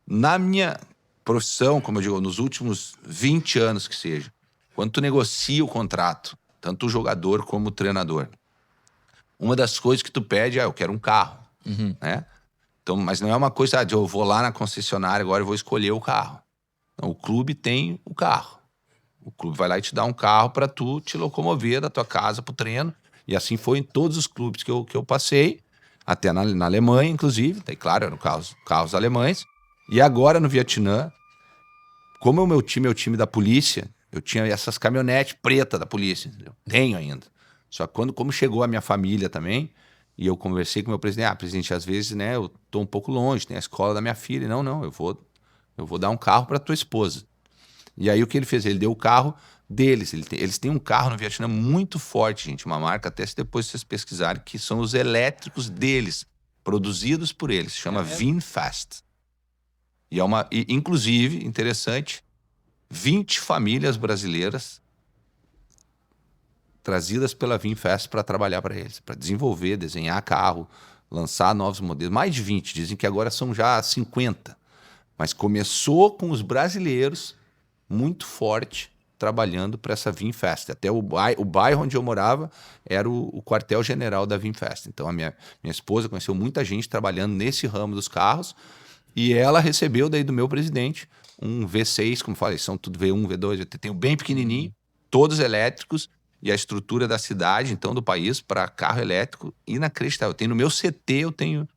Na minha profissão, como eu digo, nos últimos 20 anos que seja, quando tu negocia o contrato, tanto o jogador como o treinador, uma das coisas que tu pede é, eu quero um carro, né? Então, mas não é uma coisa de eu vou lá na concessionária agora e vou escolher o carro. Não, o clube tem o carro. O clube vai lá e te dá um carro para tu te locomover da tua casa pro treino. E assim foi em todos os clubes que eu passei, até na Alemanha, inclusive. Daí, claro, eram carros alemães. E agora no Vietnã, como o meu time é o time da polícia, eu tinha essas caminhonetes pretas da polícia, entendeu? Tenho ainda. Só que como chegou a minha família também, e eu conversei com o meu presidente, presidente, às vezes, né, eu tô um pouco longe, tem a escola da minha filha. Não, eu vou dar um carro para tua esposa. E aí o que ele fez? Ele deu o carro deles. Eles têm um carro no Vietnã muito forte, gente, uma marca, até se depois vocês pesquisarem, que são os elétricos deles, produzidos por eles, se chama VinFast. E inclusive, interessante, 20 famílias brasileiras trazidas pela VinFast para trabalhar para eles, para desenvolver, desenhar carro, lançar novos modelos. Mais de 20, dizem que agora são já 50. Mas começou com os brasileiros muito forte trabalhando para essa VinFast. Até o bairro onde eu morava era o quartel-general da VinFast. Então a minha esposa conheceu muita gente trabalhando nesse ramo dos carros e ela recebeu daí do meu presidente um V6, como falei, são tudo V1, V2, tem bem pequenininho, todos elétricos, e a estrutura da cidade, então, do país, para carro elétrico, inacreditável. No meu CT eu tenho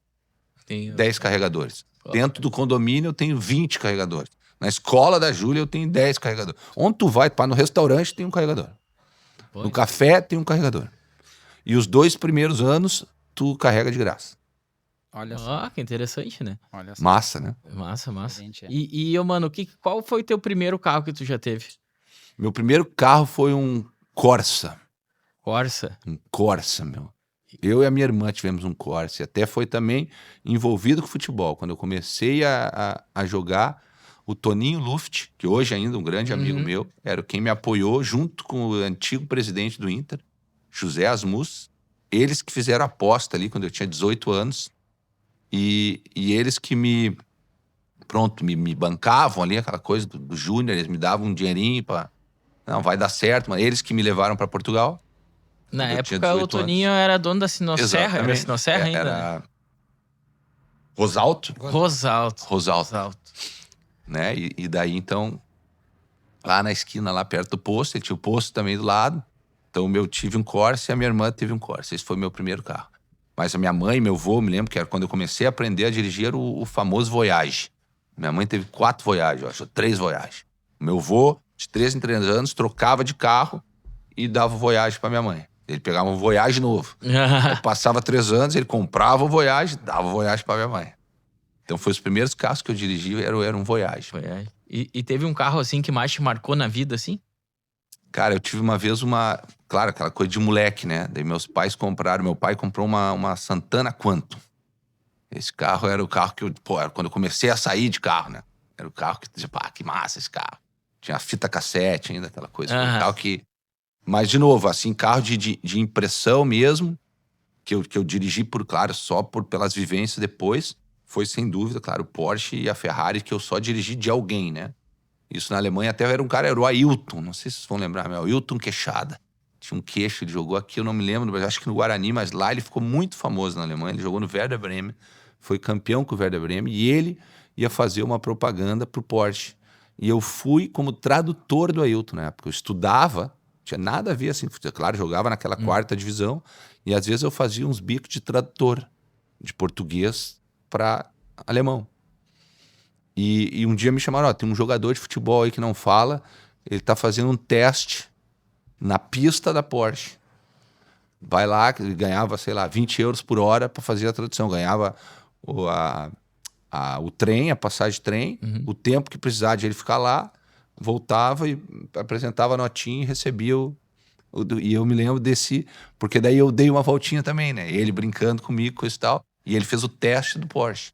10 carregadores. Dentro do condomínio eu tenho 20 carregadores. Na escola da Júlia eu tenho 10 carregadores. Onde tu vai, no restaurante tem um carregador. No café tem um carregador. E os 2 primeiros anos tu carrega de graça. Olha só. Que interessante, né? Olha só. Massa, né? Massa. Gente, E mano, qual foi o teu primeiro carro que tu já teve? Meu primeiro carro foi um Corsa. Corsa? Um Corsa, meu. Eu e a minha irmã tivemos um Corsa. E até foi também envolvido com futebol. Quando eu comecei a jogar, o Toninho Luft, que hoje ainda é um grande amigo meu, era quem me apoiou junto com o antigo presidente do Inter, José Asmus. Eles que fizeram a aposta ali quando eu tinha 18 anos. E eles que me bancavam ali, aquela coisa do Júnior, eles me davam um dinheirinho para... Não, vai dar certo, mas eles que me levaram para Portugal. Na época, o Toninho era dono da Sinosserra. Era Sinosserra ainda? Era Rosalto. Né? E daí, então, lá na esquina, lá perto do posto, ele tinha o posto também do lado. Então, eu tive um Corsa e a minha irmã teve um Corsa. Esse foi meu primeiro carro. Mas a minha mãe e meu avô, me lembro que era quando eu comecei a aprender a dirigir, era o famoso Voyage. Minha mãe teve 4 Voyage, eu acho, 3 Voyage. Meu avô, de 3 em 3 anos, trocava de carro e dava o Voyage para minha mãe. Ele pegava um Voyage novo. Eu passava 3 anos, ele comprava o Voyage, dava o Voyage para minha mãe. Então, foi os primeiros carros que eu dirigi, era um Voyage. E teve um carro, assim, que mais te marcou na vida, assim? Cara, eu tive uma vez claro, aquela coisa de moleque, né? Daí meus pais compraram, meu pai comprou uma Santana Quantum. Esse carro era o carro que era quando eu comecei a sair de carro, né? Era o carro que dizia, que massa esse carro. Tinha fita cassete ainda, aquela coisa. Foi um carro que... Mas, de novo, assim, carro de impressão mesmo, que eu dirigi só pelas vivências depois, foi sem dúvida, claro, o Porsche e a Ferrari, que eu só dirigi de alguém, né? Isso na Alemanha até era um cara, era o Ailton, não sei se vocês vão lembrar, meu, Ailton Queixada. Tinha um queixo, ele jogou aqui, eu não me lembro, mas acho que no Guarani, mas lá ele ficou muito famoso na Alemanha, ele jogou no Werder Bremen, foi campeão com o Werder Bremen, e ele ia fazer uma propaganda pro Porsche. E eu fui como tradutor do Ailton na época, eu estudava, tinha nada a ver, assim. Claro, jogava naquela quarta divisão e às vezes eu fazia uns bicos de tradutor de português para alemão. E um dia me chamaram, ó, tem um jogador de futebol aí que não fala, ele tá fazendo um teste na pista da Porsche. Vai lá, ele ganhava, sei lá, 20 euros por hora para fazer a tradução. Ganhava o trem, a passagem de trem, o tempo que precisava de ele ficar lá, voltava e apresentava a notinha e recebia e eu me lembro desse... Porque daí eu dei uma voltinha também, né? Ele brincando comigo, coisa e tal. E ele fez o teste do Porsche.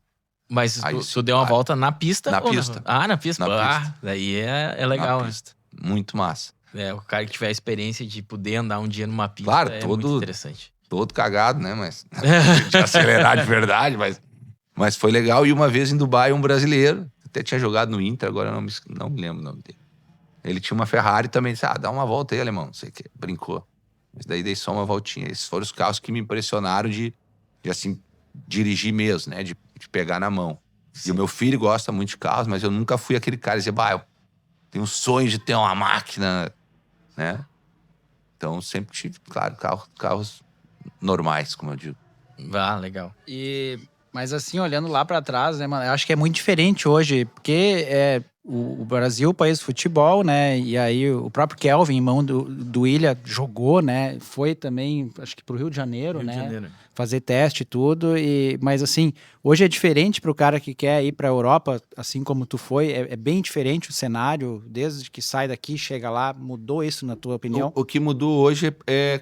Mas Aí, tu deu uma volta na pista? Na ou pista. Na pista. Na pista. Daí é legal, Na pista. Muito massa. né? O cara que tiver a experiência de poder andar um dia numa pista Claro, muito interessante. Todo cagado, né? Mas de acelerar de verdade, mas foi legal. E uma vez em Dubai, um brasileiro, até tinha jogado no Inter, agora eu não me lembro o nome dele. Ele tinha uma Ferrari também, disse, dá uma volta aí, alemão, não sei o que, brincou. Mas daí dei só uma voltinha. Esses foram os carros que me impressionaram de assim, dirigir mesmo, né? De pegar na mão. Sim. E o meu filho gosta muito de carros, mas eu nunca fui aquele cara que dizia, eu tenho um sonho de ter uma máquina, né? Então, sempre tive, claro, carros normais, como eu digo. Legal. Mas assim, olhando lá pra trás, né, mano, eu acho que é muito diferente hoje, porque o Brasil é o país do futebol, né, e aí o próprio Kelvin, irmão do Ilha, jogou, né, foi também, acho que pro Rio de Janeiro, fazer teste e tudo, mas assim, hoje é diferente pro cara que quer ir pra Europa, assim como tu foi, é bem diferente o cenário, desde que sai daqui, chega lá, mudou isso na tua opinião? O que mudou hoje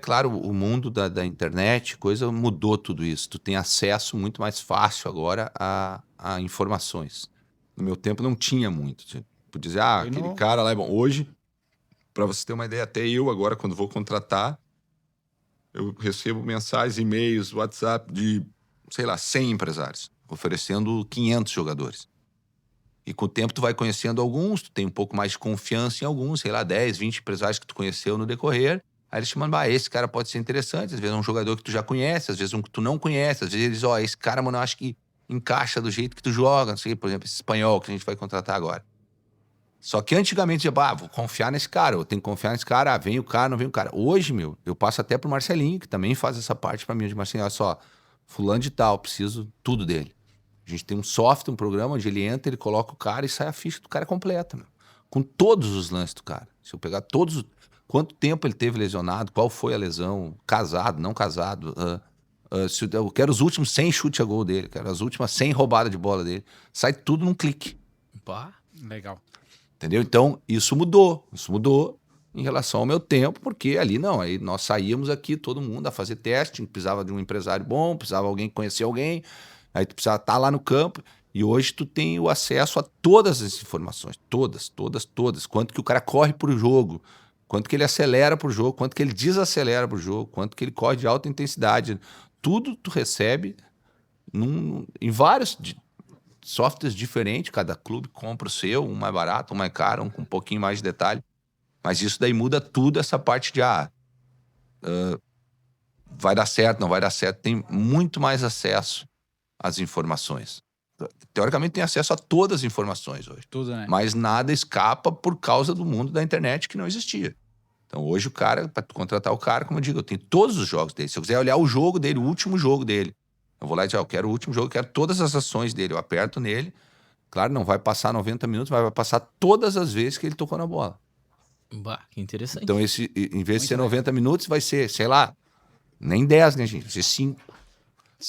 claro, o mundo da internet, coisa mudou tudo isso, tu tem acesso muito mais fácil agora a informações. No meu tempo não tinha muito, tipo, dizer, aquele cara lá é bom. Hoje, pra você ter uma ideia, até eu agora, quando vou contratar, eu recebo mensagens, e-mails, WhatsApp de, sei lá, 100 empresários, oferecendo 500 jogadores. E com o tempo tu vai conhecendo alguns, tu tem um pouco mais de confiança em alguns, sei lá, 10, 20 empresários que tu conheceu no decorrer. Aí eles te mandam, esse cara pode ser interessante. Às vezes é um jogador que tu já conhece, às vezes um que tu não conhece. Às vezes eles, esse cara, mano, eu acho que encaixa do jeito que tu joga. Não sei, por exemplo, esse espanhol que a gente vai contratar agora. Só que antigamente, vou confiar nesse cara, eu tenho que confiar nesse cara, vem o cara, não vem o cara. Hoje, eu passo até pro Marcelinho, que também faz essa parte pra mim, de Marcelinho, olha só, fulano de tal, preciso tudo dele. A gente tem um software, um programa onde ele entra, ele coloca o cara e sai a ficha do cara completa, com todos os lances do cara. Se eu pegar todos, quanto tempo ele teve lesionado, qual foi a lesão, casado, não casado, se eu quero os últimos 100 chute a gol dele, quero as últimas 100 roubadas de bola dele, sai tudo num clique. Legal. Entendeu? Então, isso mudou em relação ao meu tempo, porque ali não, aí nós saíamos aqui, todo mundo a fazer teste, precisava de um empresário bom, precisava alguém conhecer alguém, aí tu precisava estar lá no campo, e hoje tu tem o acesso a todas as informações, todas. Quanto que o cara corre por jogo, quanto que ele acelera por jogo, quanto que ele desacelera por jogo, quanto que ele corre de alta intensidade, tudo tu recebe em vários softwares diferentes, cada clube compra o seu, um mais barato, um mais caro, um com um pouquinho mais de detalhe. Mas isso daí muda tudo, essa parte de vai dar certo, não vai dar certo. Tem muito mais acesso às informações. Teoricamente tem acesso a todas as informações hoje. Tudo, né? Mas nada escapa por causa do mundo da internet que não existia. Então hoje o cara, para contratar o cara, como eu digo, eu tenho todos os jogos dele. Se eu quiser olhar o jogo dele, o último jogo dele, eu vou lá e dizer, eu quero o último jogo, eu quero todas as ações dele. Eu aperto nele. Claro, não vai passar 90 minutos, mas vai passar todas as vezes que ele tocou na bola. Que interessante. Então, em vez de ser 90 minutos, vai ser, sei lá, nem 10, né, gente? Vai ser 5.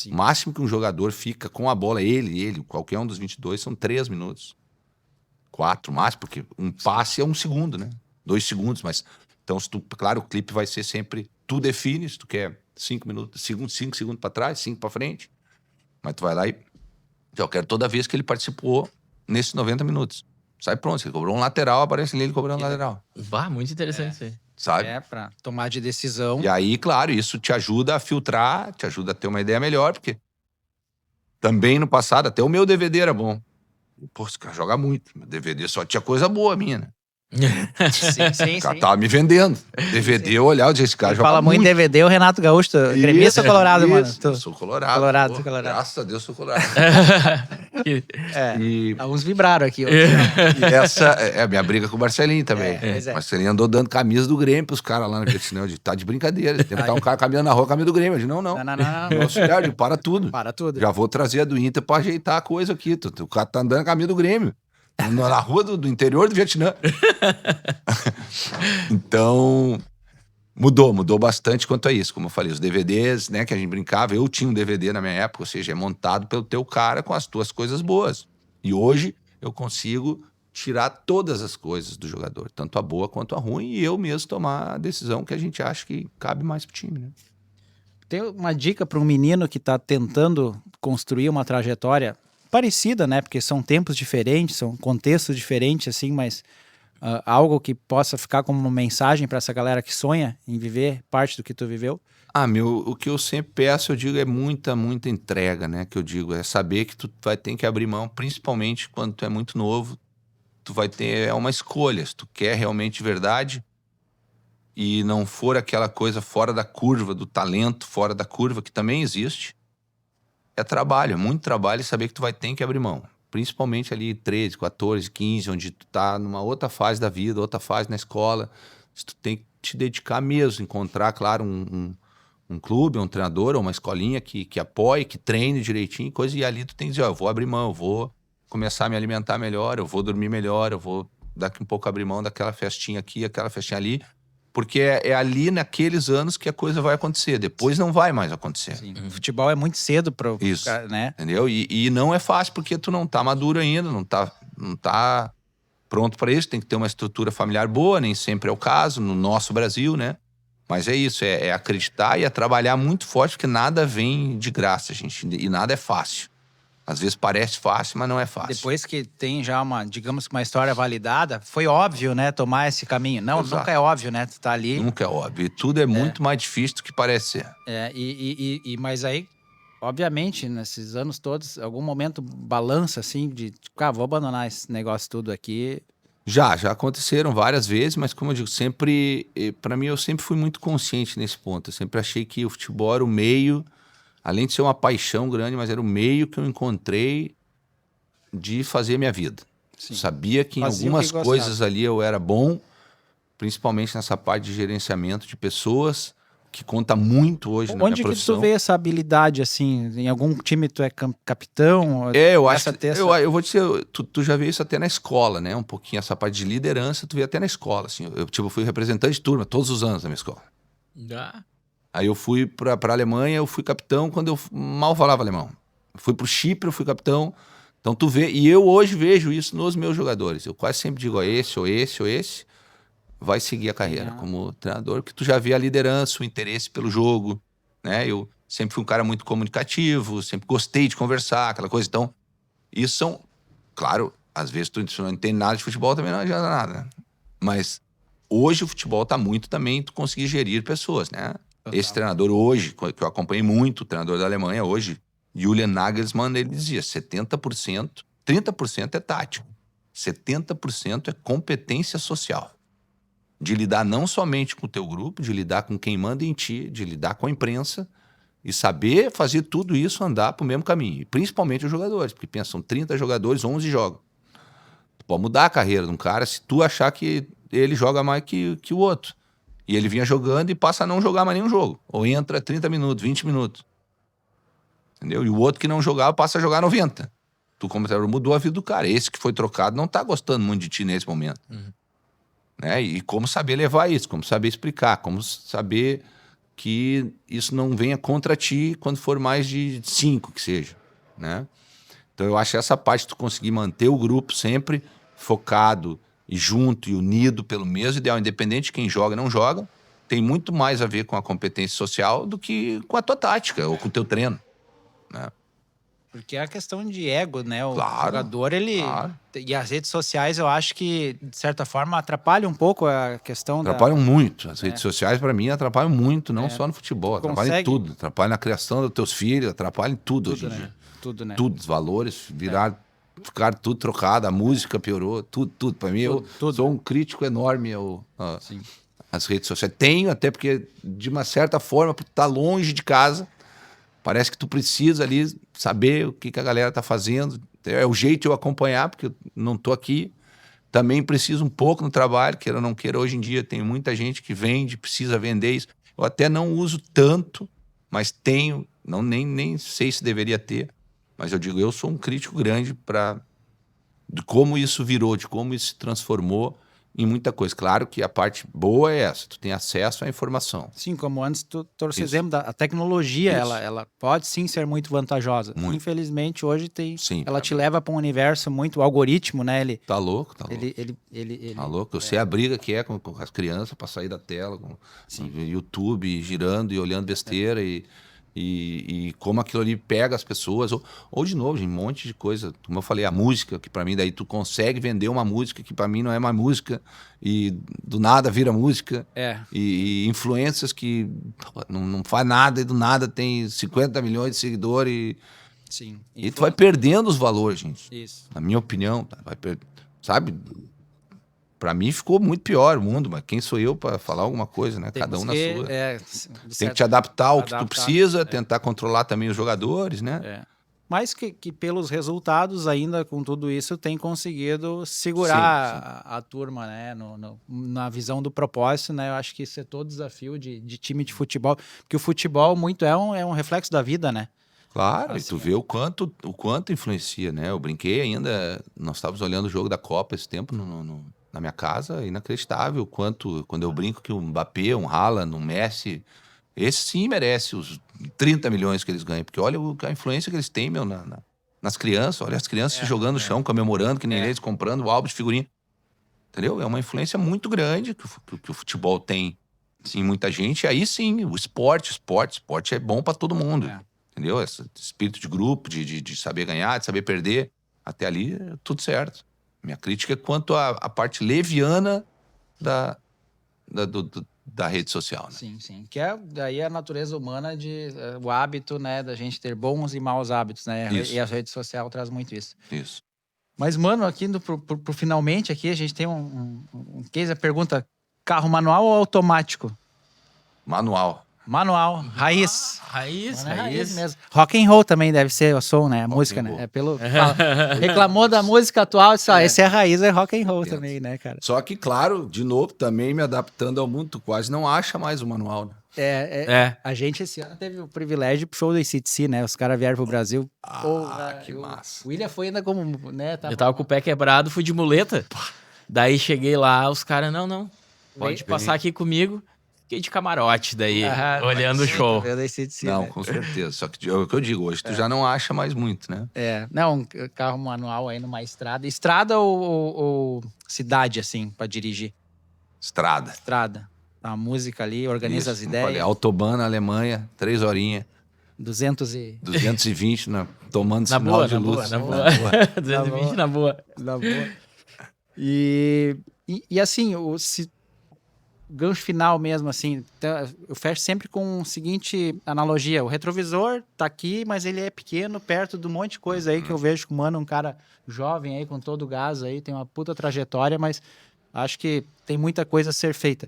O máximo que um jogador fica com a bola, ele, qualquer um dos 22, são 3 minutos. 4, máximo, porque um passe é 1 segundo, né? 2 segundos, mas... Então, claro, o clipe vai ser sempre... Tu define, se tu quer 5 minutos, 5 segundos para trás, 5 para frente. Mas tu vai lá e... Eu quero toda vez que ele participou nesses 90 minutos. Sai pronto, se ele cobrou um lateral, aparece ele cobrando um lateral. Muito interessante isso aí. Sabe? Pra tomar de decisão. E aí, claro, isso te ajuda a filtrar, te ajuda a ter uma ideia melhor, porque também no passado, até o meu DVD era bom. Pô, esse cara joga muito. Meu DVD só tinha coisa boa minha, né? Sim, O cara tava me vendendo. DVD, eu olhava, eu disse, esse cara Ele joga fala muito em muito. DVD, o Renato Gaúcho, gremista ou colorado, mano? Isso, eu sou colorado. Colorado, Pô, colorado. Graças a Deus, sou colorado. É, E, alguns vibraram aqui. Outros não. e essa é a minha briga com o Marcelinho também. Pois é. O Marcelinho andou dando camisa do Grêmio pros caras lá na Vietnã. Eu disse, tá de brincadeira. Tem que estar um cara caminhando na rua, camisa do Grêmio. Eu disse, não. Não. Meu auxiliar, eu digo, para tudo. Para tudo. Já vou trazer a do Inter pra ajeitar a coisa aqui. O cara tá andando caminho do Grêmio. Na rua do interior do Vietnã. Então, mudou bastante quanto a isso. Como eu falei, os DVDs, né, que a gente brincava, eu tinha um DVD na minha época, ou seja, é montado pelo teu cara com as tuas coisas boas. E hoje eu consigo tirar todas as coisas do jogador, tanto a boa quanto a ruim, e eu mesmo tomar a decisão que a gente acha que cabe mais pro time, né? Tem uma dica para um menino que está tentando construir uma trajetória parecida, né? Porque são tempos diferentes, são contextos diferentes, assim, mas algo que possa ficar como uma mensagem para essa galera que sonha em viver parte do que tu viveu? O que eu sempre peço, eu digo, é muita entrega, né? Que eu digo, é saber que tu vai ter que abrir mão, principalmente quando tu é muito novo, tu vai ter uma escolha, se tu quer realmente de verdade e não for aquela coisa fora da curva, do talento fora da curva, que também existe, é trabalho, é muito trabalho e saber que tu vai ter que abrir mão. Principalmente ali 13, 14, 15, onde tu tá numa outra fase da vida, outra fase na escola. Tu tem que te dedicar mesmo, encontrar, claro, um clube, um treinador ou uma escolinha que apoie, que treine direitinho, coisa, e ali tu tem que dizer, ó, eu vou abrir mão, eu vou começar a me alimentar melhor, eu vou dormir melhor, eu vou daqui um pouco abrir mão daquela festinha aqui, aquela festinha ali, porque é ali naqueles anos que a coisa vai acontecer, depois não vai mais acontecer. Sim. O futebol é muito cedo para Isso, né? entendeu? E não é fácil porque tu não tá maduro ainda, não tá pronto para isso, tem que ter uma estrutura familiar boa, nem sempre é o caso, no nosso Brasil, né? Mas é isso, é acreditar e é trabalhar muito forte, porque nada vem de graça, gente, e nada é fácil. Às vezes parece fácil, mas não é fácil. Depois que tem já digamos que uma história validada, foi óbvio, né, tomar esse caminho. Não, Exato. nunca é óbvio, né? Tu tá ali. Nunca é óbvio. E tudo é muito mais difícil do que parece ser. Mas aí, obviamente, nesses anos todos, algum momento balança assim de, cara, vou abandonar esse negócio tudo aqui. Já aconteceram várias vezes, mas como eu digo, sempre, para mim, eu sempre fui muito consciente nesse ponto. Eu sempre achei que o futebol era o meio, além de ser uma paixão grande, mas era o meio que eu encontrei de fazer minha vida. Sim. Sabia que em algumas coisas ali eu era bom, principalmente nessa parte de gerenciamento de pessoas, que conta muito hoje na minha profissão. Onde que tu vê essa habilidade, assim? Em algum time tu é capitão? Eu acho que, eu vou dizer, tu já vê isso até na escola, né? Um pouquinho essa parte de liderança, tu vê até na escola, assim. Eu fui representante de turma todos os anos na minha escola. Aí eu fui pra Alemanha, eu fui capitão quando eu mal falava alemão. Fui pro Chipre, eu fui capitão. Então tu vê, e eu hoje vejo isso nos meus jogadores. Eu quase sempre digo, ó, esse ou esse ou esse vai seguir a carreira como treinador, porque tu já vê a liderança, o interesse pelo jogo, né? Eu sempre fui um cara muito comunicativo, sempre gostei de conversar, aquela coisa. Então, isso são... Claro, às vezes tu não entende nada de futebol, também não adianta nada, né? Mas hoje o futebol tá muito também tu conseguir gerir pessoas, né? Total. Esse treinador hoje, que eu acompanhei muito, o treinador da Alemanha hoje, Julian Nagelsmann, ele dizia 70%, 30% é tático, 70% é competência social. De lidar não somente com o teu grupo, de lidar com quem manda em ti, de lidar com a imprensa e saber fazer tudo isso andar pro mesmo caminho. E principalmente os jogadores, porque pensam 30 jogadores, 11 jogam. Tu pode mudar a carreira de um cara se tu achar que ele joga mais que o outro. E ele vinha jogando e passa a não jogar mais nenhum jogo. Ou entra 30 minutos, 20 minutos. Entendeu? E o outro que não jogava passa a jogar 90. Tu, como treinador, mudou a vida do cara. Esse que foi trocado não tá gostando muito de ti nesse momento. Né? E como saber levar isso, como saber explicar, como saber que isso não venha contra ti quando for mais de 5 que seja, né? Então eu acho essa parte de tu conseguir manter o grupo sempre focado e junto e unido pelo mesmo ideal, independente de quem joga ou não joga, tem muito mais a ver com a competência social do que com a tua tática ou com o teu treino, né? Porque é a questão de ego, né? O Claro, jogador, ele... Claro. E as redes sociais, eu acho que, de certa forma, atrapalham um pouco a questão atrapalham muito. As redes sociais, para mim, atrapalham muito, não só no futebol. Atrapalham em tudo. Atrapalham na criação dos teus filhos, atrapalham em tudo hoje em dia. Tudo, né? Tudo, os valores viraram ficaram tudo trocado, a música piorou, tudo. Pra mim, eu sou um crítico enorme às redes sociais. Tenho, até porque, de uma certa forma, por estar longe de casa, parece que tu precisa ali saber o que a galera tá fazendo. É o jeito de eu acompanhar, porque eu não tô aqui. Também preciso um pouco no trabalho, queira ou não queira. Hoje em dia tem muita gente que vende, precisa vender isso. Eu até não uso tanto, mas tenho, nem sei se deveria ter. Mas eu digo, eu sou um crítico grande de como isso virou, de como isso se transformou em muita coisa. Claro que a parte boa é essa, tu tem acesso à informação. Sim, como antes tu trouxe Isso. exemplo, a tecnologia, Isso. ela pode sim ser muito vantajosa. Muito. Infelizmente, hoje Sim, ela pra te mim. leva para um universo muito, o algoritmo, né? Tá louco. Tá louco? Eu sei a briga que é com as crianças para sair da tela, com YouTube girando e olhando besteira e como aquilo ali pega as pessoas. Ou de novo, um monte de coisa. Como eu falei, a música, que para mim daí tu consegue vender uma música que para mim não é mais música e do nada vira música. E influências que não faz nada e do nada tem 50 milhões de seguidores Sim. e tu vai perdendo os valores, gente. Isso. Na minha opinião, tá? Sabe? Pra mim ficou muito pior o mundo, mas quem sou eu pra falar alguma coisa, né? Cada um na sua. Tem que te adaptar ao que tu precisa, tentar controlar também os jogadores, né? Mas que pelos resultados, ainda com tudo isso, tem conseguido segurar a turma, né? Na visão do propósito, né? Eu acho que isso é todo desafio de time de futebol, porque o futebol muito é um reflexo da vida, né? Claro, Assim, e tu vê o quanto influencia, né? Eu brinquei ainda, nós estávamos olhando o jogo da Copa esse tempo na minha casa, inacreditável o quanto, quando eu brinco que um Mbappé, um Haaland, um Messi, esse sim merece os 30 milhões que eles ganham, porque olha a influência que eles têm, meu, nas crianças, olha as crianças se jogando no chão, comemorando, que nem eles, comprando o álbum de figurinha, entendeu? É uma influência muito grande que o futebol tem em muita gente, e aí sim, o esporte é bom para todo mundo. Entendeu? Esse espírito de grupo, de saber ganhar, de saber perder. Até ali, tudo certo. Minha crítica é quanto à parte leviana da rede social. Né? Sim. Que é daí a natureza humana o hábito, né, da gente ter bons e maus hábitos, né? Isso. E a rede social traz muito isso. Isso. Mas, mano, aqui pro finalmente aqui, a gente tem um case, a pergunta, carro manual ou automático? Manual, raiz. Raiz Mesmo. Rock and roll também deve ser o som, né? A música, né? É pelo... Reclamou da música atual, esse é a raiz, é rock and roll também, né, cara? Só que, claro, de novo, também me adaptando ao mundo, tu quase não acha mais o manual, né? A gente esse ano teve o privilégio pro show do AC/DC, né? Os caras vieram pro Brasil. Que massa. O William foi ainda como, né? Eu tava com o pé quebrado, fui de muleta. Daí cheguei lá, os caras, não, pode passar aqui comigo. Fiquei de camarote daí, olhando o show. Não, né? com certeza. Só que é o que eu digo, hoje tu já não acha mais muito, né? Não, um carro manual aí numa estrada. Estrada ou cidade, assim, pra dirigir? Estrada. A música ali, organiza as ideias. Falei, Autobahn na Alemanha, 3 horinhas. 220 tomando sinal de luz. Na boa. 220 na boa. E assim, gancho final mesmo, assim, eu fecho sempre com a seguinte analogia. O retrovisor tá aqui, mas ele é pequeno, perto de um monte de coisa aí que eu vejo que o Mano, um cara jovem aí, com todo o gás aí, tem uma puta trajetória, mas acho que tem muita coisa a ser feita.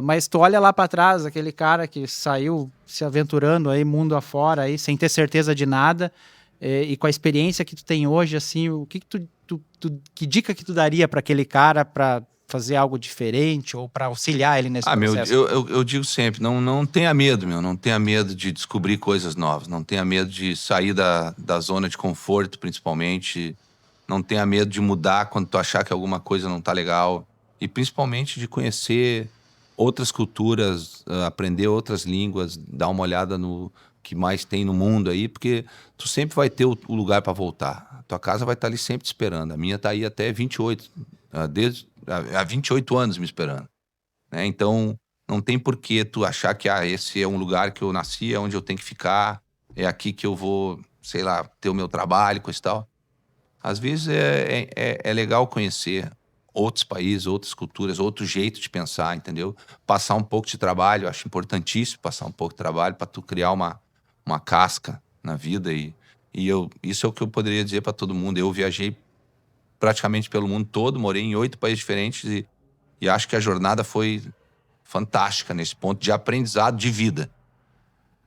Mas tu olha lá para trás, aquele cara que saiu se aventurando aí mundo afora, aí, sem ter certeza de nada, e com a experiência que tu tem hoje, assim, o que que dica que tu daria para aquele cara para fazer algo diferente ou para auxiliar ele nesse processo? Eu digo sempre, não tenha medo, não tenha medo de descobrir coisas novas, não tenha medo de sair da zona de conforto, principalmente, não tenha medo de mudar quando tu achar que alguma coisa não tá legal, e principalmente de conhecer outras culturas, aprender outras línguas, dar uma olhada no que mais tem no mundo aí, porque tu sempre vai ter o lugar para voltar. A tua casa vai estar ali sempre te esperando. A minha tá aí até 28, há 28 anos me esperando. Né? Então, não tem por que tu achar que esse é um lugar que eu nasci, é onde eu tenho que ficar, é aqui que eu vou, sei lá, ter o meu trabalho, coisa e tal. Às vezes é legal conhecer outros países, outras culturas, outro jeito de pensar, entendeu? Passar um pouco de trabalho, acho importantíssimo passar um pouco de trabalho para tu criar uma casca na vida e Isso é o que eu poderia dizer para todo mundo. Eu viajei praticamente pelo mundo todo, morei em 8 países diferentes e acho que a jornada foi fantástica nesse ponto de aprendizado de vida.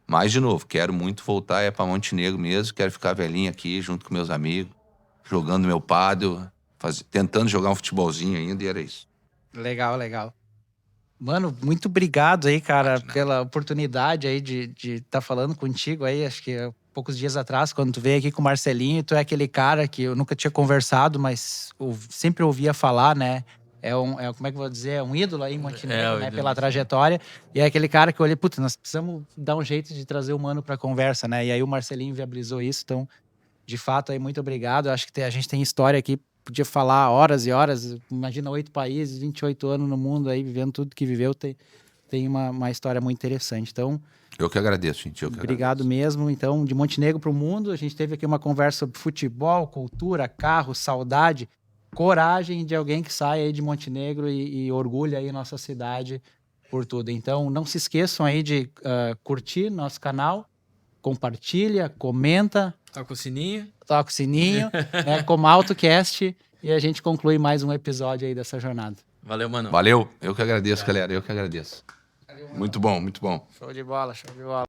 Mas, de novo, quero muito voltar para Montenegro mesmo, quero ficar velhinho aqui junto com meus amigos, jogando meu pádel, tentando jogar um futebolzinho ainda, e era isso. Legal, legal. Mano, muito obrigado aí, cara, pela oportunidade aí de estar falando contigo aí, acho que poucos dias atrás, quando tu veio aqui com o Marcelinho, tu é aquele cara que eu nunca tinha conversado, mas sempre ouvia falar, né? Como é que eu vou dizer? É um ídolo aí em Montenegro, né? Pela trajetória. E é aquele cara que eu olhei, puta, nós precisamos dar um jeito de trazer o Mano pra conversa, né? E aí o Marcelinho viabilizou isso, então, de fato, aí, muito obrigado. Eu acho que a gente tem história aqui, podia falar horas e horas. Imagina 8 países, 28 anos no mundo aí, vivendo tudo que viveu, tem uma história muito interessante. Então, eu que agradeço, gente. Obrigado mesmo. Então, de Montenegro para o mundo, a gente teve aqui uma conversa sobre futebol, cultura, carro, saudade, coragem de alguém que sai aí de Montenegro e orgulha aí nossa cidade por tudo. Então, não se esqueçam aí de curtir nosso canal, compartilha, comenta. Toca o sininho. Toca o sininho, né, como AutoCast, e a gente conclui mais um episódio aí dessa jornada. Valeu, mano. Valeu. Eu que agradeço, galera. Eu que agradeço. Muito bom, muito bom. Show de bola, show de bola.